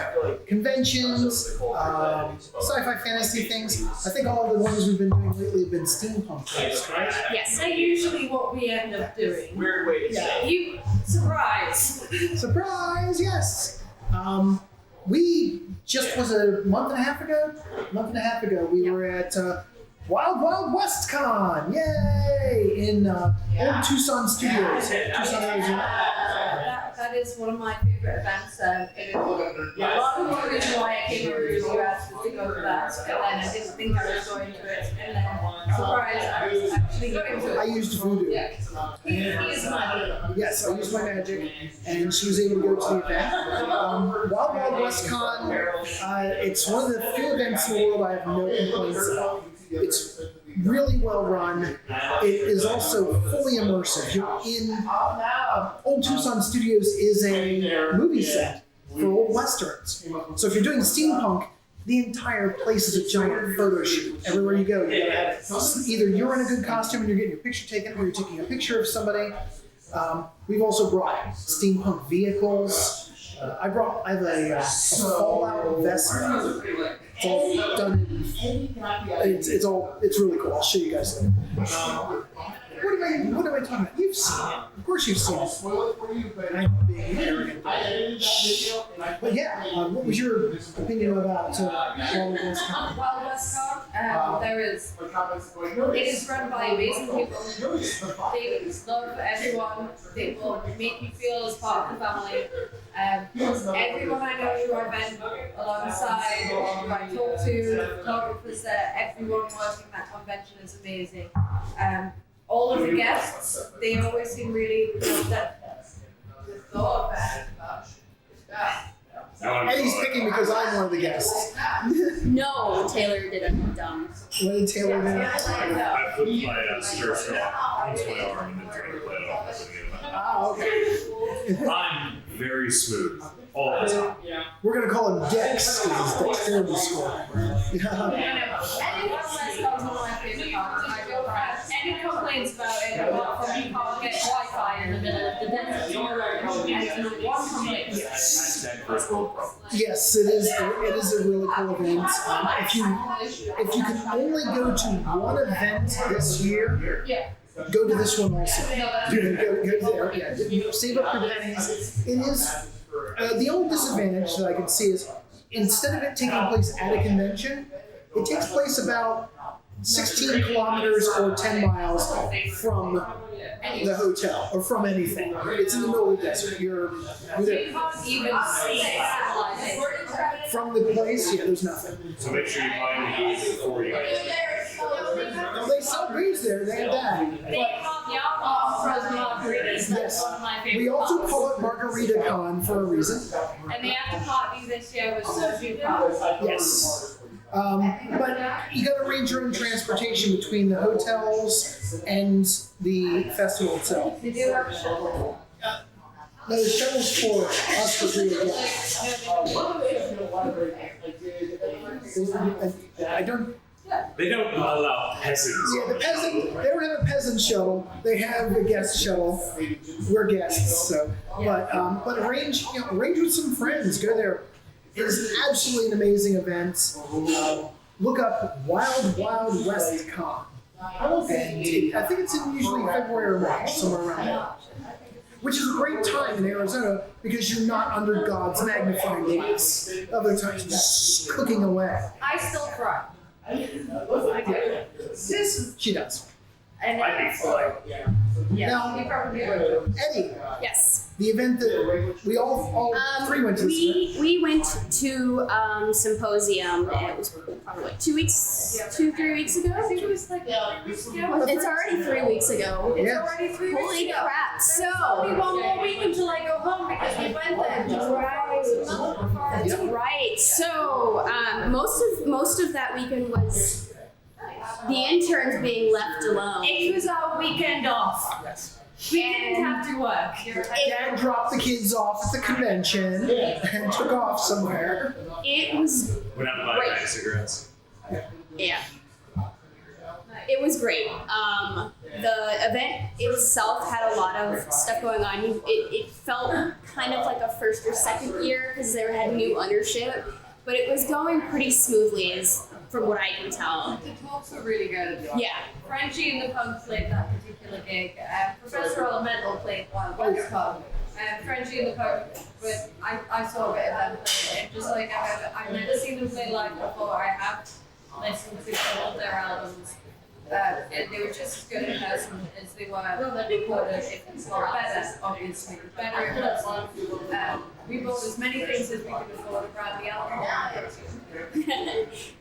conventions, sci-fi fantasy things. I think all the ones we've been doing lately have been steampunk based, right?
Yes, so usually what we end up doing.
Weird way to say.
You surprise.
Surprise! Yes. We just was a month and a half ago. We were at Wild Wild West Con, yay! In Old Tucson Studios, Tucson, Arizona.
That is one of my favorite events. It is a lot of the reason why I came over to the US was to go to that, and then I didn't think I was going to it, and then surprise, I was actually going to
I
it.
used voodoo.
He is money.
Yes, I used my magic, and she was able to go to the event. Wild Wild West Con, it's one of the few events in the world I have no complaints about. It's really well run. It is also fully immersive. You're in Old Tucson Studios is a movie set for old westerns. So if you're doing steampunk, the entire place is a giant photo shoot. Everywhere you go, you gotta have either you're in a good costume and you're getting your picture taken, or you're taking a picture of somebody. We've also brought steampunk vehicles. I have a Fallout vest. It's all done. It's really cool. I'll show you guys later. What am I talking about? You've seen it. Of course you've seen it. I'm being arrogant. But yeah, what was your opinion about Wild West Con?
Wild West Con, it is run by amazing people. They love everyone. They will make you feel as part of the family. Everyone I know who I've been alongside or who I talk to, the photographers there, everyone working that convention is amazing. All of the guests, they always seem really
Eddie's picking because I'm one of the guests.
No, Taylor didn't dumb.
What did Taylor do?
I flipped my stir straw onto my arm and then tried to play it off.
Ah, okay.
I'm very smooth all the time.
We're gonna call him Dex because he's dexterity score.
Any complaints about it, apart from you can't get Wi-Fi in the middle of the desert. One complaint.
Hashtag first world problem.
Yes, it is. It is a really cool event. If you can only go to one event this year, go to this one also. Go there. Yeah, save up your pennies. It is the only disadvantage that I can see is instead of it taking place at a convention, it takes place about 16 kilometers or 10 miles from the hotel or from anything. It's in the middle of the desert. You're there. From the place, yeah, there's nothing.
So make sure you find the booth before you.
No, they sell booze there. They have that.
frozen margaritas. That's
Yes.
one of my favorite
We also
parts.
call it Margarita Con for a reason.
And the after party this year was soju party.
Yes. But you got to arrange your own transportation between the hotels and the festival itself.
They do have a shuttle.
No, the shuttle's for us for free to get. I don't.
They don't allow peasants.
Yeah, the peasant. They don't have a peasant shuttle. They have a guest shuttle. We're guests, so. But arrange with some friends. Go there. It is absolutely an amazing event. Look up Wild Wild West Con. And I think it's in usually February or March, somewhere around there. Which is a great time in Arizona because you're not under God's magnifying glass. Other times, just cooking away.
I still fry.
She does.
And
I'd be fine.
yeah,
Now-
you probably would.
Eddie,
Yes.
the event that we all three went to this event.
We went to symposium, and it was probably like 3 weeks ago.
I think it was like 3 weeks ago.
It's already 3 weeks ago.
It's
Yeah.
already 3 weeks
Holy
ago.
crap!
There's
So
only one more week until I go home because we went there just
that's right. So most of that weekend was the interns being left alone.
It was our weekend off.
Yes.
We didn't have to work.
Dad dropped the kids off at the convention and took off somewhere.
It was
Went out to buy a bag of cigarettes.
yeah. It was great. The event itself had a lot of stuff going on. It felt kind of like a first or second year because they had new ownership, but it was going pretty smoothly, from what I can tell.
The talks were really good.
Yeah.
Frenchie and the Pug played that particular gig. Professor Elemental played Wild West Pub. Frenchie and the Pug, but I saw a bit of them play it. Just like I've never seen them play live before. I have listened to all of their albums. And they were just as good in person as they were recorded. If it's not better, obviously. Better in person. We bought as many things as we could afford around the alcohol.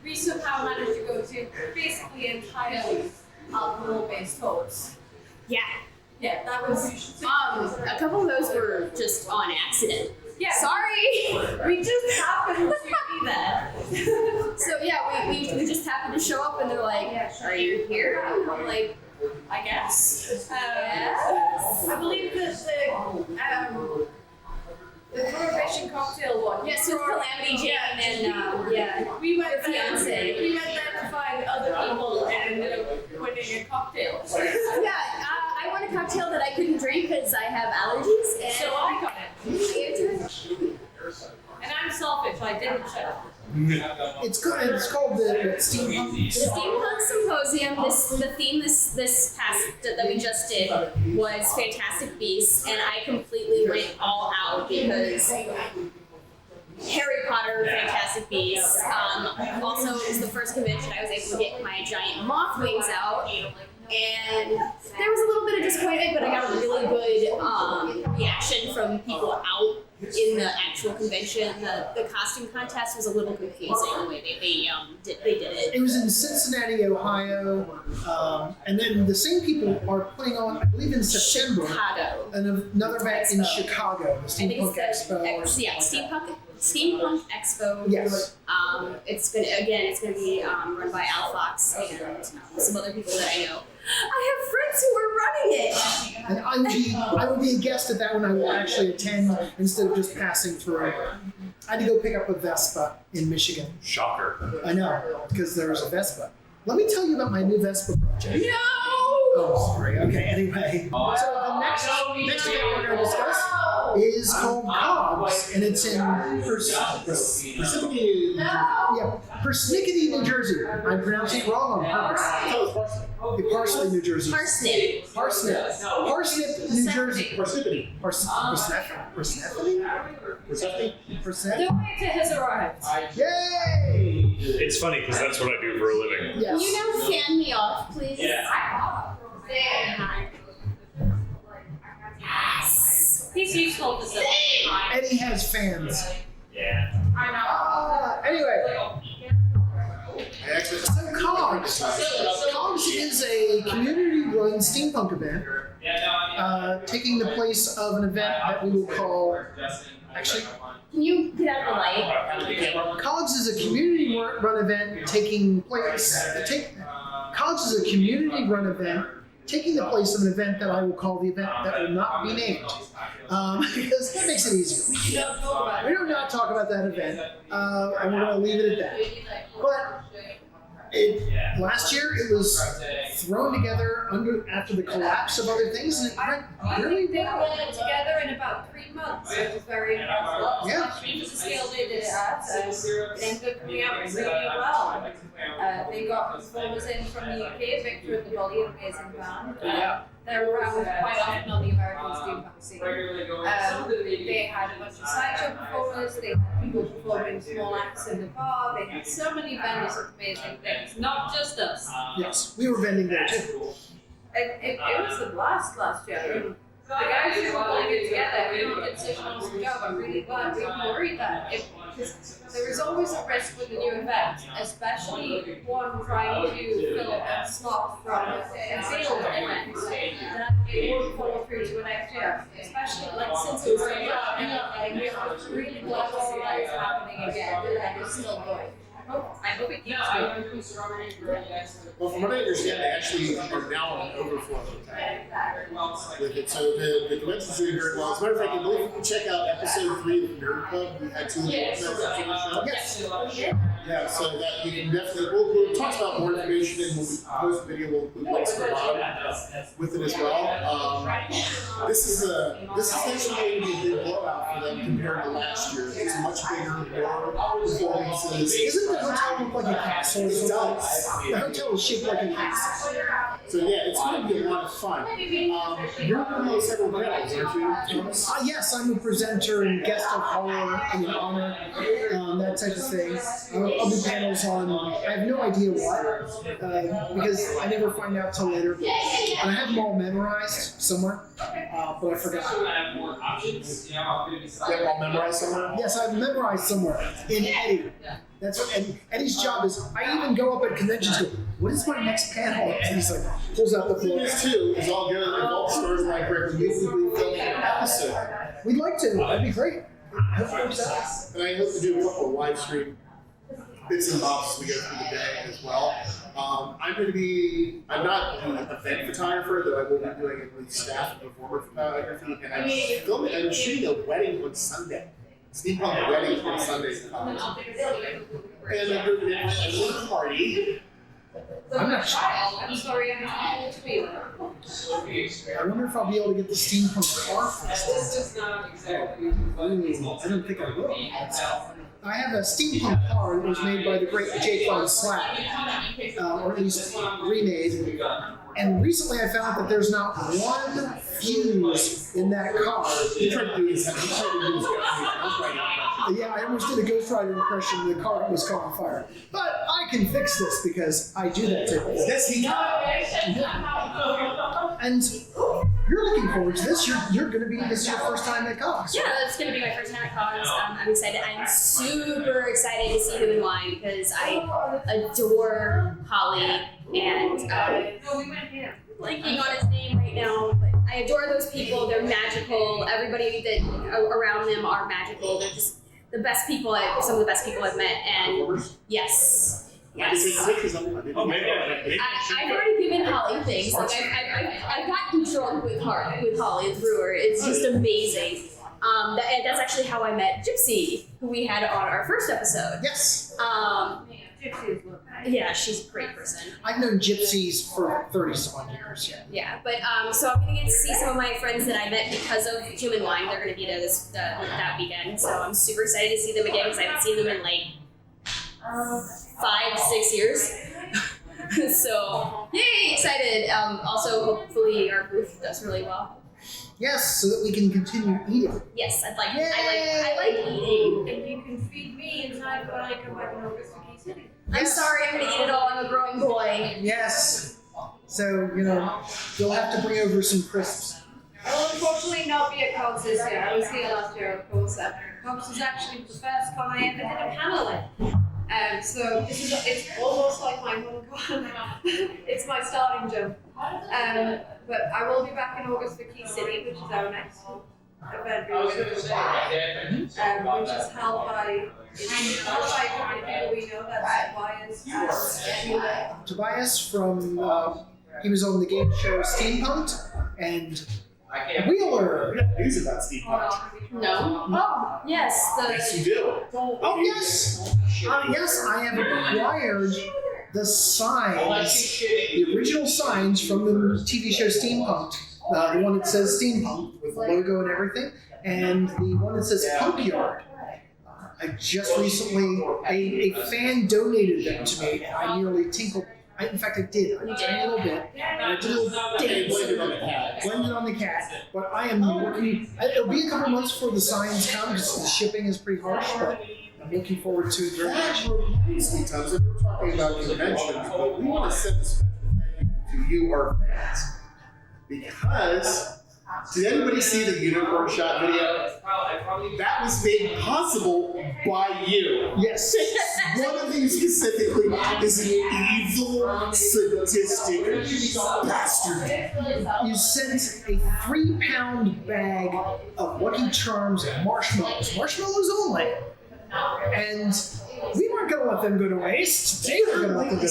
We somehow managed to go to basically entirely alcohol-based talks.
Yeah.
Yeah, that was.
A couple of those were just on accident.
Yeah.
Sorry.
We just happened to be there.
So yeah, we just happened to show up and they're like, "Are you here?" And I'm like,
I guess.
"Yes."
I believe that the Prohibition cocktail one.
Yes, with Calamity Jane and yeah.
We went
Her
there.
fiance.
We went there to find other people and ended up winning a cocktail.
Yeah, I want a cocktail that I couldn't drink because I have allergies. And
So I got it. And I'm selfish. I didn't shut up.
It's called the steampunk.
The Steampunk Symposium. The theme this past that we just did was Fantastic Beasts, and I completely went all out because Harry Potter, Fantastic Beasts. Also, it was the first convention I was able to get my giant moth wings out. And there was a little bit of disappointment, but I got a really good reaction from people out in the actual convention. The costume contest was a little confusing the way they did it.
It was in Cincinnati, Ohio, and then the same people are putting on, I believe, in September,
Chicago.
another event in Chicago, the
I think
Steampunk
it's the
Expo.
Steampunk Expo.
Yes.
It's gonna be run by Al Fox and some other people that I know. I have friends who are running it.
And I would be a guest at that one. I will actually attend instead of just passing through. I had to go pick up a Vespa in Michigan.
Shocker.
I know, because there was a Vespa. Let me tell you about my new Vespa project.
No.
Oh, sorry. Okay, anyway. So the next event we're going to discuss is called Cobbs, and it's in Persnickety, New Jersey. I'm pronouncing it wrong on purpose. Parsley, New Jersey.
Parsnip.
Parsnip, New Jersey.
Parsippany.
Persnickety?
The waiter has arrived.
Yay!
It's funny because that's what I do for a living.
Yes.
Can you now fan me off, please?
Yeah.
Yes.
He's useful for something.
Eddie has fans.
Yeah.
Anyway,
I actually
so Cobbs. Cobbs is a community-run steampunk event taking the place of an event that we will call, actually,
Can you get out of the light?
Cogs is a community-run event taking place. Cogs is a community-run event taking the place of an event that I will call the event that will not be named, because that makes it easier. We do not talk about that event, and we're going to leave it at that. But last year it was thrown together after the collapse of other things, and it went really
They
well.
put it together in about 3 months. It was very impressive.
Yeah.
Even the scale they did it at, it ended up coming out really well. They got performers in from the UK, Victor and the Bolly, an amazing band. They're around quite often on the American steampunk scene. They had a bunch of sideshow performers, they had people performing small acts in the bar, they had so many vendors of amazing things, not just us.
Yes, we were vending there too.
It was a blast last year. The guys who were pulling it together, did such an awesome job. I'm really glad. We were worried that because there is always a risk with a new event, especially one trying to fill a slot from a failed event, that it won't follow through to the next year. Especially like since it was so young, and we're really glad to see that it's happening again and it's still going. I hope it keeps going.
Well, from what I understand, they actually are now on an overflow with it. So the convention's doing very well. As a matter of fact, I believe you can check out episode 3 of the Nerd Club. We had 2 episodes on the show.
Yes.
Yeah, so that you can definitely, we'll talk about more information, and when we post the video, we'll include links to the bottom with it as well. This is actually going to be a big blowout for them compared to last year. It's much bigger, more performances.
Isn't the hotel look like a castle?
It does.
The hotel is shaped like a castle.
So yeah, it's going to be a lot of fun. You're going to know several panels, aren't you, Thomas?
Yes, I'm a presenter and guest of honor, honor, that type of thing. I'll do panels on, I have no idea what, because I never find out till later. And I have them all memorized somewhere, but I forgot.
You have them all memorized somewhere?
Yes, I've memorized somewhere in Eddie. That's what Eddie's job is. I even go up at conventions and go, what is my next panel? And he's like, pulls out the book.
This too is all good. It all started like regularly filming an episode.
We'd like to. That'd be great. I hope it works out.
And I hope to do a couple of live stream bits and bobs as we go through the day as well. I'm not an event photographer, though I will be doing at least staff and performer photography. And I'm shooting a wedding on Sunday. Steampunk wedding on Sunday. And I'm doing a little party.
I'm not sure.
I'm sorry, I'm not tweet.
I wonder if I'll be able to get the steampunk car fixed. I don't think I will. I have a steampunk car that was made by the great Jake Von Slack, or at least remade. And recently I found that there's not one fuse in that car.
You tried to do this.
Yeah, I almost did a Ghost Rider impression. The car was caught on fire. But I can fix this because I do that type of thing.
Yes, he
And you're looking forward to this. You're going to be, this is your first time at Cox.
Yeah, it's going to be my first time at Cons. I'm excited. I'm super excited to see him in line because I adore Holly and blanking on his name right now, but I adore those people. They're magical. Everybody that around them are magical. They're just the best people. Some of the best people I've met. And yes. Yes. I've already given Holly things. Like I've gotten drunk with Holly the brewer. It's just amazing. That's actually how I met Gypsy, who we had on our first episode.
Yes.
Yeah, she's a great person.
I've known gypsies for 30-some years.
Yeah, but so I'm gonna get to see some of my friends that I met because of Human Wine. They're gonna be there that weekend, so I'm super excited to see them again because I haven't seen them in like 5-6 years. So yay, excited! Also, hopefully our booth does really well.
Yes, so that we can continue eating.
Yes, I like eating.
And you can feed me inside when I come back over to Key City.
I'm sorry, I'm gonna eat it all. I'm a growing boy.
Yes. So, you'll have to bring over some crisps.
I will unfortunately not be at Cox this year. I was here last year, of course. Cox was actually the first con I ever did a panel in. So this is it's almost like my home con. It's my starting jump. But I will be back in August for Key City, which is our next event, which is held by a couple of people we know. That's Tobias and
Tobias from he was on the game show Steampunked, and Wheeler.
News about steampunk.
No. Oh, yes.
Yes, you do.
Oh yes, yes, I have acquired the signs, the original signs from the TV show Steampunked. The one that says Steampunk with the logo and everything, and the one that says Punk Yard. I just recently, a fan donated them to me, and I nearly tinkled. In fact, I did. I did a little bit. And I did a little dance.
Blended on the cat.
Blended on the cat. But I am working. It'll be a couple months before the signs come because the shipping is pretty harsh. But I'm looking forward to it very much.
That reminds me, Tubbs, and we're talking about conventions, but we want to send a special thank you to you, our fans. Because, did anybody see the unicorn shot video? That was made possible by you.
Yes.
One of you specifically is an evil, sadistic bastard.
You sent a 3-pound bag of Lucky Charms marshmallows. Marshmallows only. And we weren't going to let them go to waste. They were going to let them go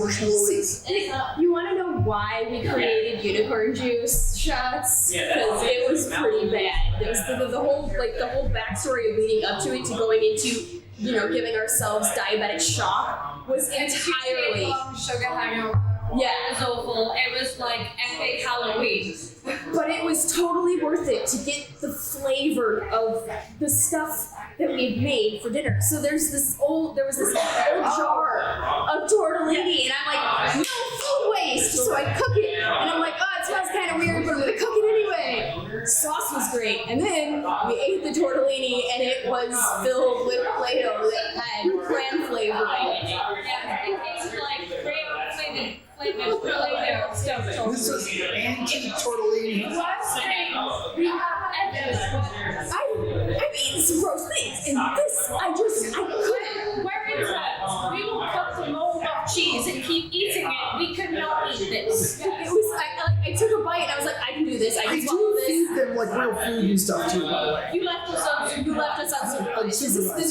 to waste.
You want to know why we created unicorn juice shots? Because it was pretty bad. There was the whole backstory of leading up to it, to going into, giving ourselves diabetic shock, was entirely
sugar hangover.
Yeah.
It was awful. It was like epic Halloween.
But it was totally worth it to get the flavor of the stuff that we had made for dinner. So there was this old jar of tortellini, and I'm like, no food waste. So I cook it, and I'm like, oh, it smells kind of weird, but I'm gonna cook it anyway. Sauce was great, and then we ate the tortellini, and it was filled with Play-Doh that had clam flavoring in it.
Yeah, it tasted like flavored Play-Doh stuff.
This is anti-tortellini.
We have evidence.
I mean, some gross things, and this, I couldn't.
We're interns. We will cut the mold off cheese and keep eating it. We could not eat this.
It was, I took a bite, and I was like, I can do this, I
I
can swallow
do
this.
feed them like real food and stuff too, by the way.
You left us unsupervised.
This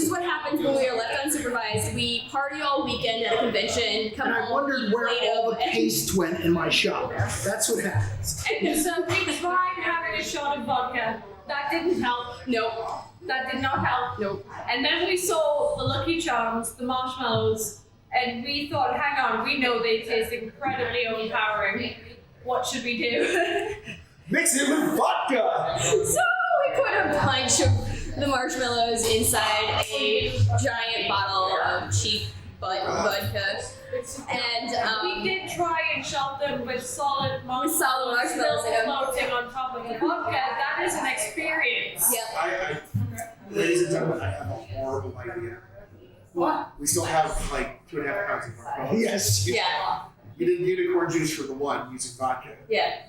is what happens when we are left unsupervised. We party all weekend at a convention, come
And I
home,
wondered
eat
where all the
Play-Doh,
paste went in my shop. That's what happens.
So we tried having a shot of vodka. That didn't help.
Nope.
That did not help.
Nope.
And then we saw the Lucky Charms, the marshmallows, and we thought, hang on, we know they taste incredibly overpowering. What should we do?
Mix it with vodka!
So we put a bunch of the marshmallows inside a giant bottle of cheap vodka. And
we did try and shot them with solid marshmallows
marshmallows,
still
yeah.
floating on top of the vodka. That is an experience.
Yep.
Ladies and gentlemen, I have a horrible idea.
What?
We still have like 2.5 pounds of marshmallows.
Yes.
Yeah.
You did unicorn juice for the one using vodka.
Yeah.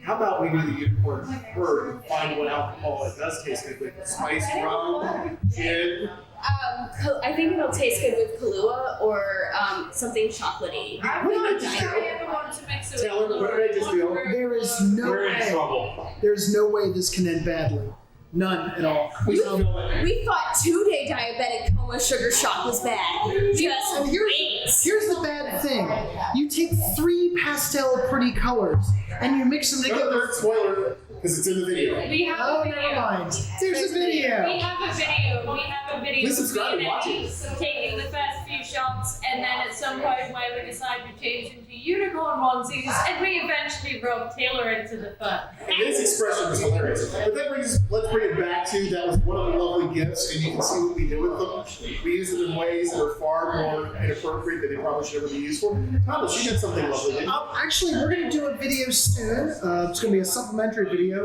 How about we do the unicorn herd and find what alcohol it does taste good with? Spiced rum, gin.
I think it'll taste good with Kahlua or something chocolatey.
I would ever want to mix it
Taylor,
with
what did I just do?
There is no
We're in
way.
trouble.
There's no way this can end badly. None at all.
We thought 2-day diabetic coma sugar shock was bad. Just
And here's the bad thing. You take 3 pastel pretty colors and you mix them together.
Spoiler, because it's in the video.
We have
Oh,
a video.
never mind. There's a video.
We have a video. We have a video.
Please subscribe
of
and watch it.
taking the first few shots, and then at some point where we decide to change into unicorn onesies, and we eventually rope Taylor into the fun.
And this expression is hilarious. But that brings us, let's bring it back to, that was one of the lovely gifts, and you can see what we did with them. We use them in ways that are far more inappropriate than they probably should ever be used for. Thomas, you did something lovely, didn't you?
Actually, we're going to do a video soon. It's going to be a supplementary video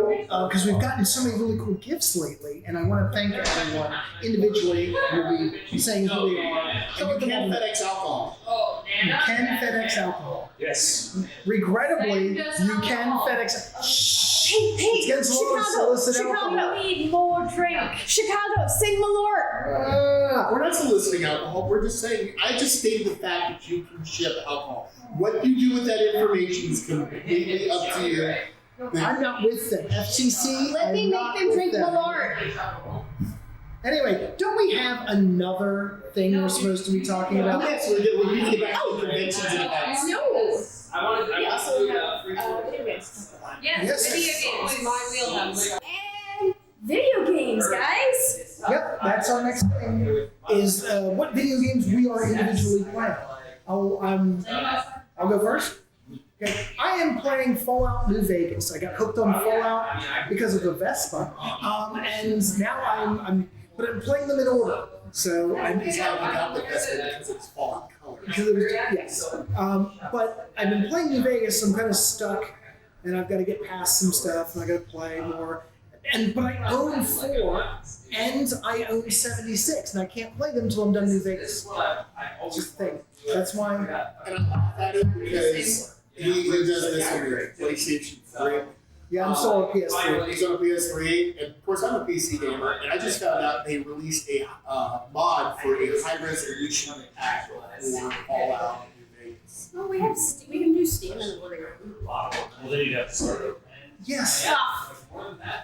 because we've gotten so many really cool gifts lately, and I want to thank everyone individually. We'll be saying who they are.
And you can FedEx alcohol.
You can FedEx alcohol.
Yes.
Regrettably, you can FedEx. Shh. It's getting a little
Chicago,
solicit
Chicago,
alcohol.
we need more
drink. Chicago, sing Malort.
We're not soliciting alcohol. We're just saying, I just stated the fact that you can ship alcohol. What you do with that information is completely up to you.
I'm not with them. FCC.
Let me make them drink Malort.
Anyway, don't we have another thing we're supposed to be talking about?
Yes, we need to get back to conventions and events.
No. We also have video games.
Yes, video games is my wheelhouse.
And video games, guys.
Yep, that's our next thing. Is what video games we are individually playing. I'll go first. Okay, I am playing Fallout New Vegas. I got hooked on Fallout because of the Vespa, and now I'm playing them in order. So I'm
Is how you got the best because it's Fallout color.
because it was yes. But I've been playing New Vegas. So I'm kind of stuck, and I've got to get past some stuff, and I got to play more. But I own 4, and I own 76, and I can't play them until I'm done New Vegas. It's just a thing. That's why.
And I'm not at it because he does this on your PlayStation 3.
Yeah, I'm still on PS3.
He's on a PS3, and of course I'm a PC gamer, and I just found out they released a mod for a high-resolution pack for Fallout New Vegas.
Oh, we can do Steam in the living room.
Well, then you'd have to start over.
Yes.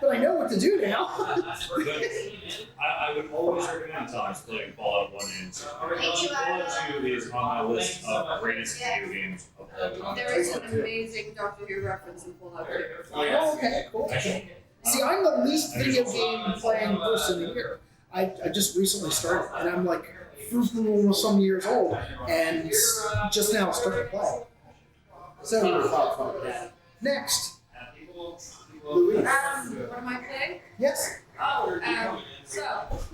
But I know what to do now.
I would always recommend times playing Fallout 1 and 2. Fallout 2 is on my list of greatest video games of all time.
There is an amazing Doctor Who reference in Fallout 2.
Oh, okay, cool. See, I'm the least video game playing person here. I just recently started, and I'm like almost some years old, and just now started to play. So, next. Louise.
What am I playing?
Yes.
So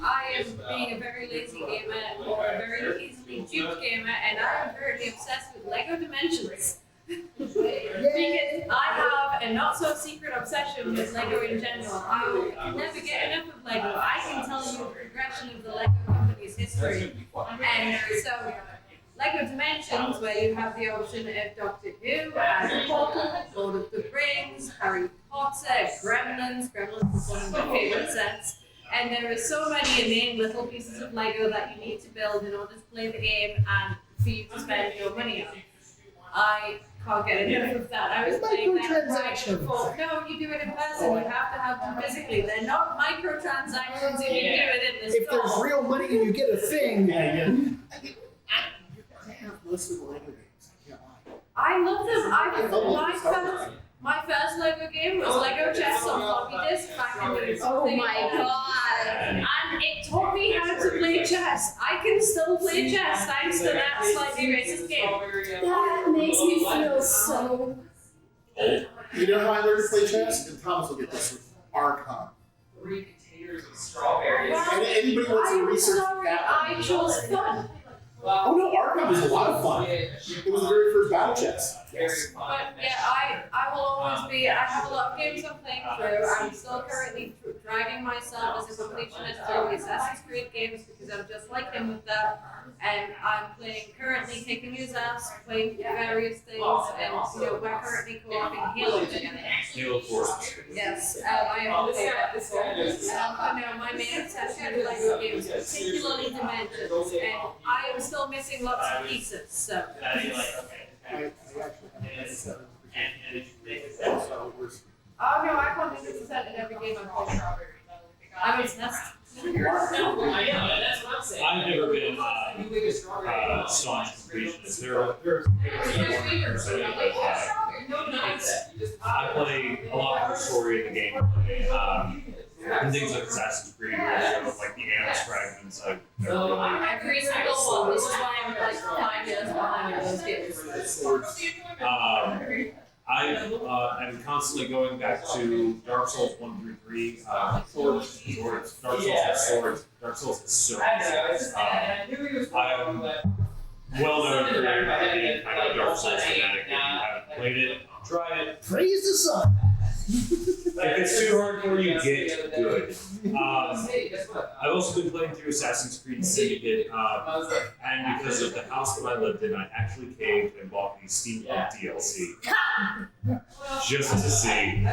I am being a very lazy gamer or a very easily duped gamer, and I am currently obsessed with Lego Dimensions. Because I have a not so secret obsession with Lego in general. I will never get enough of Lego. I can tell you the progression of the Lego company's history. And so Lego Dimensions, where you have the option of Doctor Who, Harry Potter, Lord of the Rings, Harry Potter, Gremlins. Gremlins is one of my favorite sets. And there are so many inane little pieces of Lego that you need to build in order to play the game and for you to spend your money on. I can't get enough of that. I was playing that right before. No, you do it in person. You have to have them physically. They're not microtransactions if you do it in the
If
store.
there's real money and you get a thing,
I have most of the Lego games. I can't lie.
I love them. My first Lego game was Lego Chess on floppy disk back in the
Oh my god.
And it taught me how to play chess. I can still play chess thanks to that slightly racist game.
That makes me feel so.
You know how I learned to play chess? And Thomas will get this with Archon.
Three containers of strawberries.
And anybody wants to
I'm
research
sorry,
that?
I chose fun.
Oh no, Archon was a lot of fun. It was the very first battle chess. Yes.
But yeah, I will always be. I have a lot of games I'm playing through. I'm still currently dragging myself as a completionist through the Assassin's Creed games because I'm just like him with that. And I'm currently kicking his ass, playing various things, and we're currently co-oping Halo together.
Halo 4.
Yes, I have played that before. But no, my main obsession with Lego games, particularly Dimensions, and I am still missing lots of pieces. So.
I actually have
Oh no, I can't do 100% in every game I'm playing. I'm obsessed.
I've never been staunch completionist. There are I play a lot more story in the game. And things like Assassin's Creed, like the Animus fragments.
Every single one. This is why I'm like 5 years behind on those games.
I'm constantly going back to Dark Souls 1 through 3. Dark Souls has swords. Dark Souls is so good. I'm well known for being kind of a Dark Souls fanatic. If you haven't played it, try it.
praise the sun.
If it's too hard for you, get good. I've also been playing through Assassin's Creed Syndicate, and because of the house that I lived in, I actually caved and bought the Steampunk DLC. Just to see.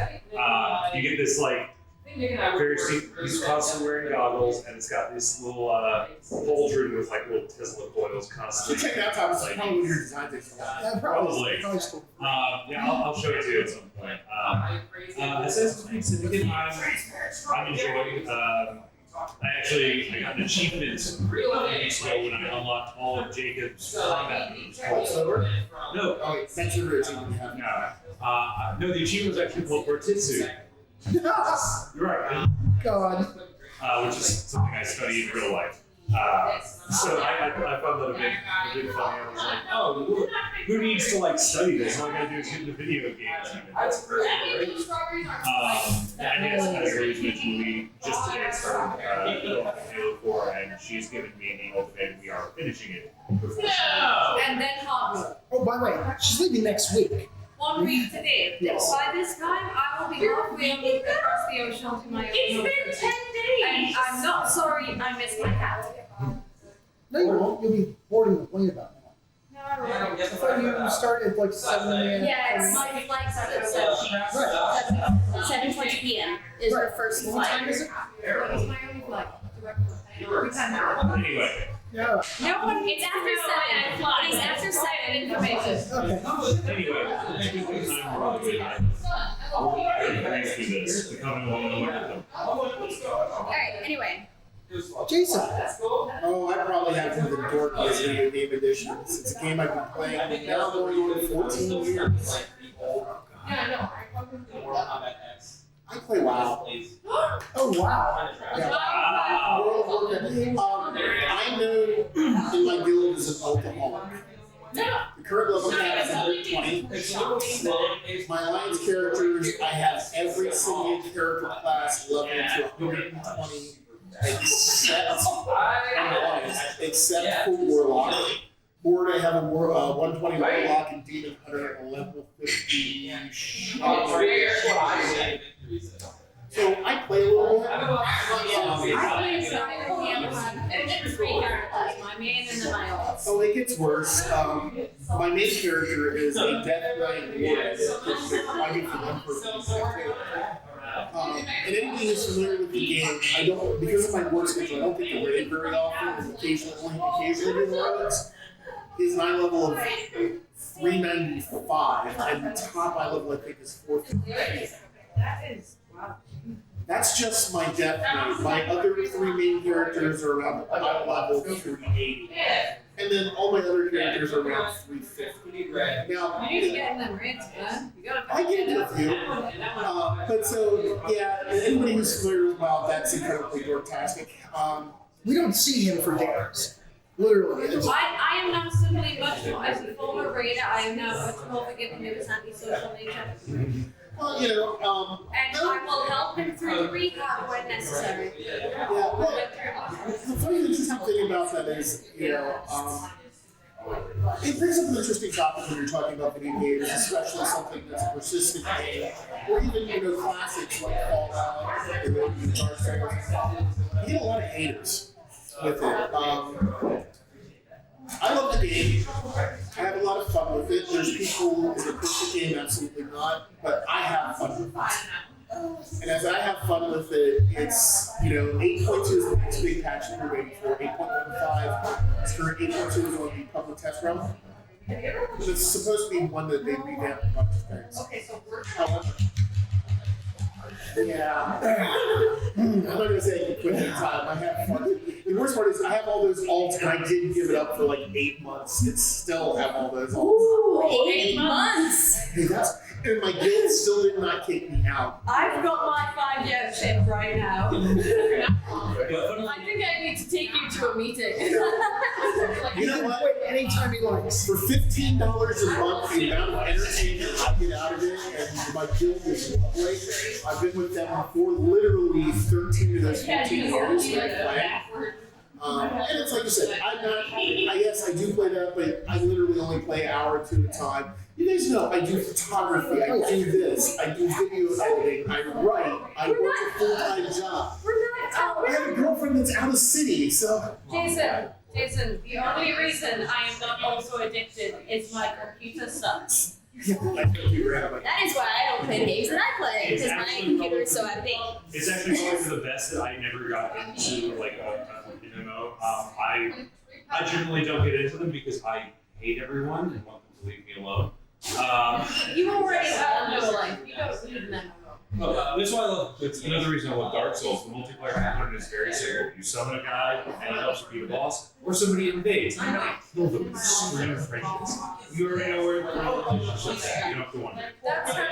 You get this, like, Very steep. He's constantly wearing goggles, and it's got this little pauldron with like little Tesla coils
So
constantly.
check it out, Thomas. It's probably your design takes a while.
Yeah,
Probably.
still.
Yeah, I'll show it to you at some point. Assassin's Creed Syndicate, I'm enjoying. I got an achievement a couple weeks ago when I unlocked all of Jacob's combat moves. No,
Oh, wait, that's your routine.
no, the achievement was actually called Bortitsu. You're right,
God.
which is something I study in real life. So I found that a bit funny. I was like, oh, look, who needs to like study this? All I gotta do is get into video games. That's great, right? And yes, as Rose mentioned, we just today started going to Halo 4, and she's given me the ultimatum. We are finishing it before.
And then Hobby.
Oh, by the way, she's leaving next week.
1 week today.
Yes.
By this time, I will be halfway across the ocean to my own
It's been 10 days.
And I'm not sorry I missed my cat.
No, you won't. You'll be boarding the plane about now.
No, I won't.
I thought you started at like 7 a.m.
Yeah, my flight's at 7:20 p.m. is her first
What
flight.
time is it?
It's my only flight. We can
Anyway,
Yeah.
No one
It's after 7. It is after 7.
information.
Okay.
anyway, it's a good time we're doing it. We're going through this. The Covenant won't know what to do.
Alright, anyway.
Jason.
Oh, I probably have one of the dorkiest video game editions. It's a game I've been playing now going on 14 years. I play WoW.
Oh, wow.
Yeah.
Wow.
I'm known in my guild as an alcoholic. The current level cap is 120. My alliance characters, I have every single character class leveled to 120 except for Warlock. Board, I have a 120 Warlock and Demon Hunter and a level 50 So I play a little bit.
I play Sniper Camp and 3 characters, my main and then my ult.
Oh, it gets worse. My main character is a Death Knight Warrior. I mean, for them for and anybody who's familiar with the game, I don't, because of my work schedule, I don't get to raid very often, and occasionally do raids. His 9 level of 395, and the top I level I think is 450.
That is, wow.
That's just my Death Knight. My other 3 main characters are around my level 380. And then all my other characters are around 350. Now,
You need to get in them raids, man. You gotta
I get it with you. But so, yeah, anybody who's familiar with WoW, that's incredibly dorktastic.
We don't see him for days. Literally. It's,
I am now simply much more, as a former raider, I am now much more forgiving of his antisocial nature.
well, you know,
And I will help him through the rehab when necessary.
yeah, well, the funny interesting thing about that is, you know, it brings up an interesting topic when you're talking about video games, especially something that's a persistent game, or even, you know, classics like Fallout, and then Dark Souls. You get a lot of haters with it. I love the game. I have a lot of fun with it. There's people, is it a perfect game? Absolutely not. But I have fun with it. And as I have fun with it, it's, you know, 8.2 is the next big patch that we're waiting for. 8.15, its current 8.2 is on the public test run. It's supposed to be one that they revamped a bunch of things. However, yeah. I'm not going to say I can quit any time. I have fun. The worst part is I have all those alts, and I didn't give it up for like 8 months. It still have all those alts.
Ooh, 8 months.
Hey, and my guild still did not kick me out.
I've got my 5 year chip right now. I think I need to take you to a meeting.
You know
can
what?
quit anytime he likes.
For $15 a month, the amount of entertainment I get out of it, and my guild is lovely. I've been with them for literally 13 of those 15 years. And it's like you said, I'm not, yes, I do play that, but I literally only play an hour or 2 at a time. You guys know I do photography, I do this, I do video editing, I write, I work a full-time job. I have a girlfriend that's out of city, so.
Jason, the only reason I am not also addicted is my computer sucks.
That is why I don't play the games that I play,
It's
because my
actually
computer is so
probably-
out of date.
It's actually probably for the best that I never got into like a MMO. I generally don't get into them because I hate everyone and want them to leave me alone.
You already have no life. You don't need them.
That's why I love. It's another reason I love Dark Souls. The multiplayer component is very simple. You summon a guy and he helps you beat a boss, or somebody invades. You kill them with string of friendships. You already know where the relationships are. You don't have to wonder.
That's how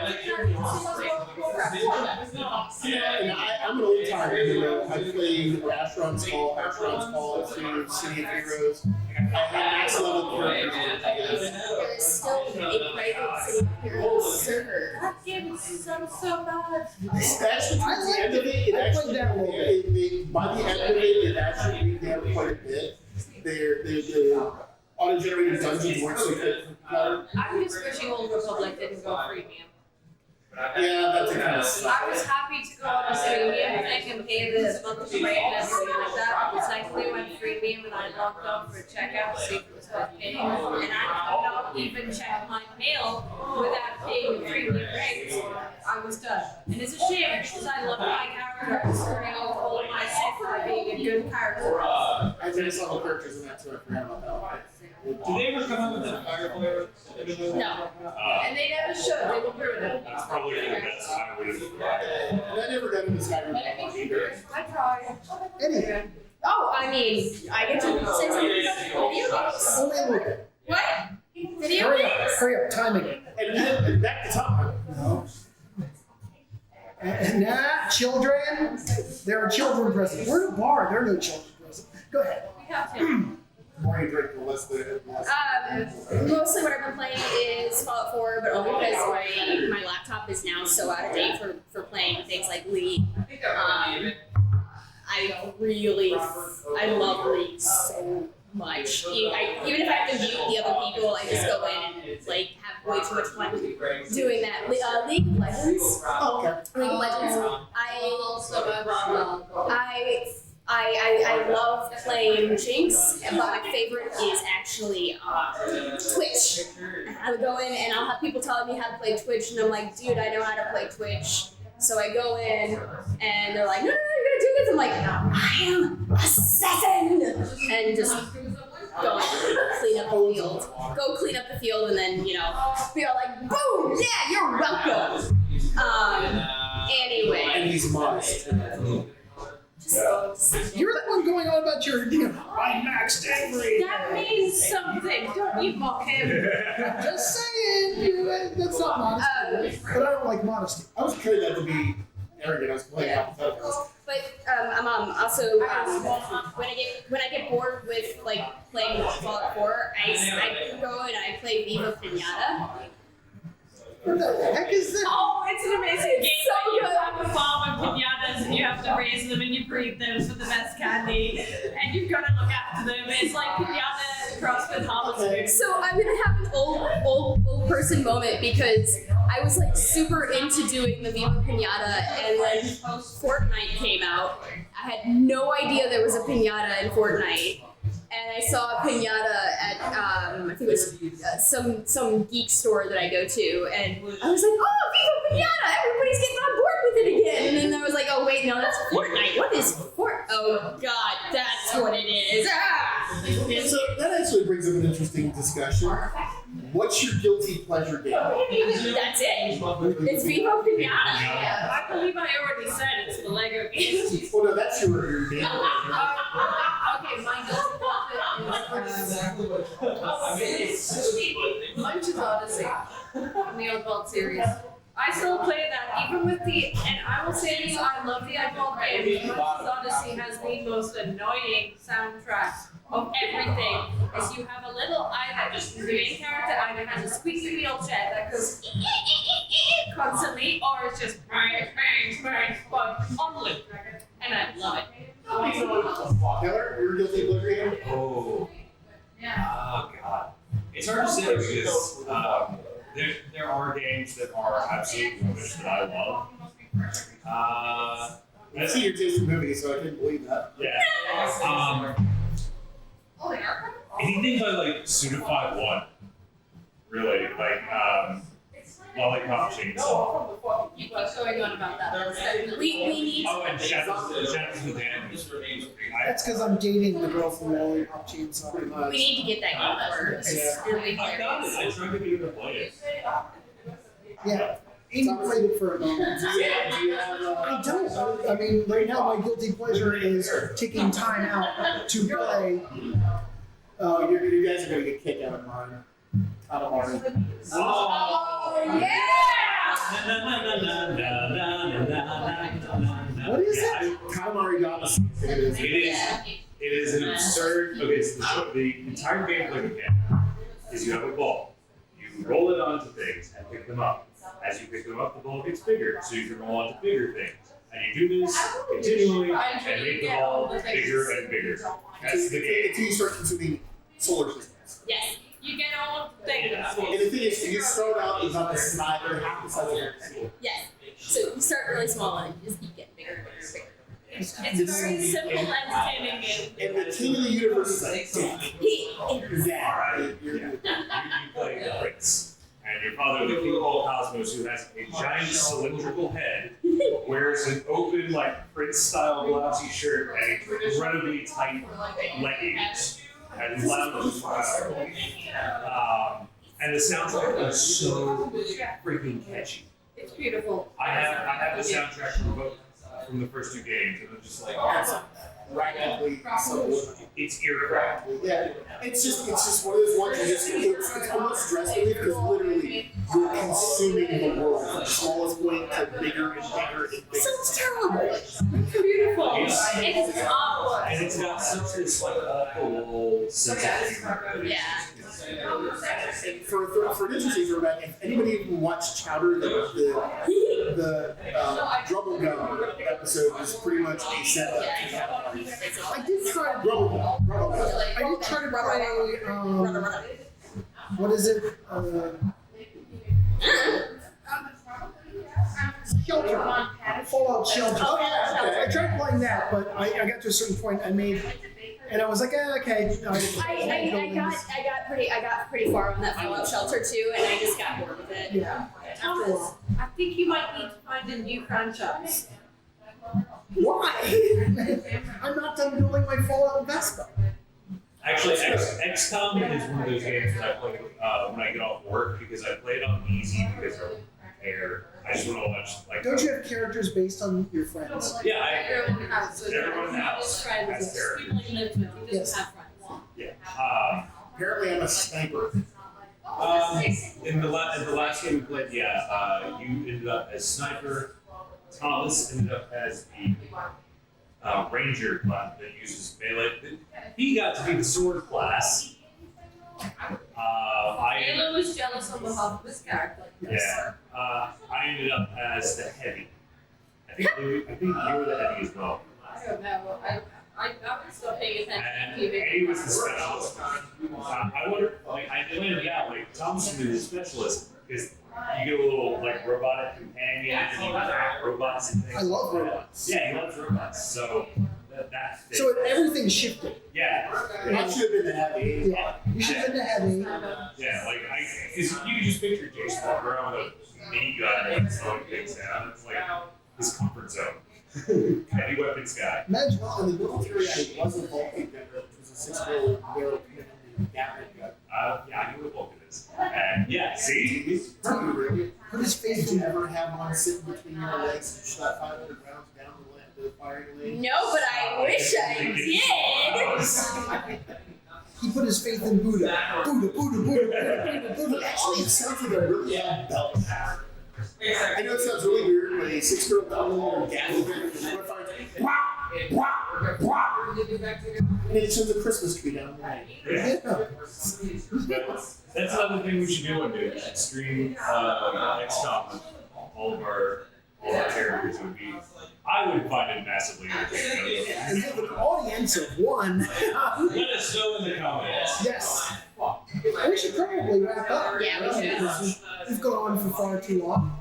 And I'm an old timer. You know, I played Asheron's Call 2, City of Heroes. I had max level characters.
There is still a private City of Heroes server.
That game so bad.
Actually, towards the end of it, by the end of it actually revamped quite a bit. The auto-generated dungeons weren't so good.
I'm just wishing Old Republic didn't go freemium.
Yeah, that's a kind of
I was happy to go on a freemium thing and pay the monthly rate and everything like that. But thankfully went freemium and I logged on for a checkout to see if it was worth paying. And I could not even check my mail without paying the freemium rate. I was done. And it's a shame because I love my character. I was turning off all of my stuff by being a good character.
I did some of the characters in that too. I forgot about that one.
Did they ever come out with that Fireflare?
No.
And they never should. They will ruin it.
That's probably the best I would have.
And I never got into Skyrim either.
I tried.
Anyway,
Oh, I mean, I get to say something about video games.
only a little bit.
What? Video
Hurry
games?
up, hurry up, timing it.
And back to top.
No. Nah, children. There are children present. We're in a bar. There are no children present. Go ahead.
We have to.
The more you drink, the less the less.
Mostly what I've been playing is Fallout 4, but only because my laptop is now so out of date for playing things like League. I love League so much. Even if I have to mute the other people, I just go in and like have way too much fun doing that. League of Legends.
Oh, okay.
League of Legends. I love playing Jinx, but my favorite is actually Twitch. I would go in and I'll have people telling me how to play Twitch, and I'm like, dude, I know how to play Twitch. So I go in and they're like, no, you're gonna do this. I'm like, I am assassin, and just go clean up the field. Go clean up the field, and then be all like, boom, yeah, you're welcome. Anyway.
And he's modest.
You're the one going on about your, I maxed every.
That means something. Don't you mock him.
Just saying, that's not modesty. But I don't like modesty.
I was carried that to be arrogant. I was playing hypotheticals.
But I'm also when I get bored with like playing Fallout 4, I go and I play Viva Pinata.
What the heck is this?
Oh, it's an amazing game.
so
You
good.
have a farm of pinatas and you have to raise them and you breed them for the best candy and you've got to look after them. It's like pinata crossed with harvest.
So I'm gonna have an old person moment because I was like super into doing the Viva Pinata, and when Fortnite came out, I had no idea there was a pinata in Fortnite. And I saw a pinata at I think it was some geek store that I go to, and I was like, oh, Viva Pinata! Everybody's getting on board with it again. And then I was like, oh wait, no, that's Fortnite. What is Fort? Oh God, that's what it is. Ah!
So that actually brings up an interesting discussion. What's your guilty pleasure game?
That's it. It's Viva Pinata.
I believe I already said it's the Lego game.
Oh no, that's your game.
Okay, my guilty Munch's Odyssey from the Oddworld series. I still play that, even with and I will say this, I love the Oddworld game. Munch's Odyssey has the most annoying soundtrack of everything. Is you have a little the main character either has a squeaky wheelchair that goes constantly, or it's just bang, bang, bang, but on loop. And I love it.
Taylor, your guilty pleasure game?
Oh. Oh God. It's hard to say because there are games that are absolute rubbish that I love.
I see your taste in movies, so I couldn't believe that.
Yeah. Anything by like Suda 5-1. Really, like lollipop chainsaw.
You keep going on about that. We need
Oh, and Shadows the Dam.
That's because I'm dating the girl from Lollipop Chainsaw.
we need to get that going for us.
Yeah.
Really
I got it. I tried to get her to play it.
Yeah, Amy played it for a moment.
Do you have,
I don't. I mean, right now my guilty pleasure is taking time out to play.
you guys are gonna get kicked out of mine. Out of Mario.
Oh yeah!
What is it?
Katamari Damacy. It is.
It is an absurd. Okay, so the entire gameplay mechanic is you have a ball. You roll it onto things and pick them up. As you pick them up, the ball gets bigger, so you can roll onto bigger things. And you do this continually and make the ball bigger and bigger. That's the game.
Until you start consuming solar systems.
Yes. You get all of the things.
And the thing is, you start out about the size or half the size of your pencil.
Yes. So you start really small and you just keep getting bigger and bigger and bigger. It's a very simple entertaining game.
And the king of the universe is like,
You play the prince. And your father, the king of all cosmos, who has a giant cylindrical head, wears an open, like, prince-style blousy shirt and incredibly tight leggings. And lounges and the soundtrack is so freaking catchy.
It's beautiful.
I have the soundtrack from the first two games, and I'm just like,
rapidly so
it's ear-cracked.
yeah, it's just one of those ones it's almost stress relief because literally you're consuming the world from the smallest point to bigger and bigger and bigger.
Sounds terrible.
It's beautiful.
It's-
It's awful.
And it's got such this like awful sense of humor.
Yeah.
And for an interesting throwback, if anybody who watched Chowder, the Drubble Gum episode is pretty much a setup.
I did try.
Rubble Gum.
I did try to play. What is it? Shelter. Fallout Shelter.
Oh, yeah, okay.
I tried playing that, but I got to a certain point. And I was like, okay.
I got pretty far on that Fallout Shelter too, and I just got bored with it.
Yeah. After a while.
I think you might need to find a new franchise.
Why? I'm not done building my Fallout Vespa.
Actually, XCOM is one of those games that I play when I get off work because I play it on easy because I don't care. I just want to watch like.
Don't you have characters based on your friends?
Yeah,
Everyone has
everyone in the house
friends.
has characters.
People you live with, who doesn't have friends.
Yeah.
Apparently, I'm a sniper.
In the last game we played, you ended up as sniper. Thomas ended up as the ranger class that uses melee. He got to be the sword class.
Halo was jealous on behalf of his character.
Yeah. I ended up as the heavy. I think you were the heavy as well.
I don't know. I was still paying attention
And
to TV.
Eddie was the specialist. I wonder, like, I pointed out, like, Thompson is a specialist because you get a little, like, robotic companion and you can hack robots and things.
I love robots.
Yeah, he loves robots. So, that fits.
So everything shifted.
Yeah.
I should have been the heavy.
Yeah. You should have been the heavy.
Yeah, like, because you can just picture Jason walking around with a minigun and throwing things down. It's like his comfort zone. Heavy weapons guy.
Imagine.
In the military, I was a Vulcan gunner, which was a 6-year-old barrel Gatling gun.
Yeah, I know what Vulcan is. And yeah, see?
Do you really?
Put his face
Did you
in
ever have one sitting between your legs and shot 500 rounds down the firing lane?
No, but I wish I did.
He put his faith in Buddha. Buddha, Buddha, Buddha, Buddha, Buddha, Buddha.
Actually, it sounds like a really loud belt. I know it sounds really weird, but a 6-year-old Gatling or Gatling gun is and it shows a Christmas tree down the lane.
Yeah.
That's another thing we should do one day. We should stream XCOM with all of our characters. It would be, I would find it massively entertaining.
And we have an audience of one.
Let us know in the comments.
Yes. We should probably wrap up.
Yeah, we should.
We've gone on for far too long.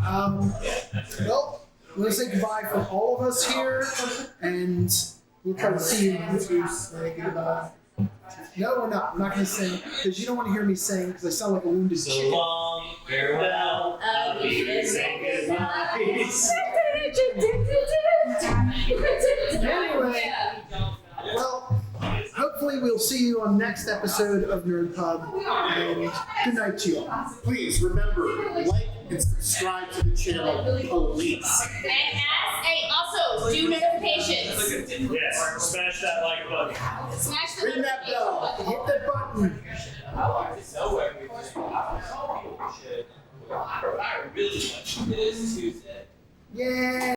Well, I'm going to say goodbye from all of us here, and we'll try to see you.
Goodbye.
No, we're not. We're not going to sing because you don't want to hear me sing because I sound like a wounded
So
chicken.
long, farewell, Venus and goodbyes.
Anyway, well, hopefully we'll see you on next episode of Nerd Pub. And good night to you all.
Please remember, like and subscribe to the channel, please.
And also do notifications.
Yes, smash that like button.
Smash the
Ring that bell. Hit that button.
I like to know everything. I don't know people should. I really want you. It is Tuesday.
Yeah.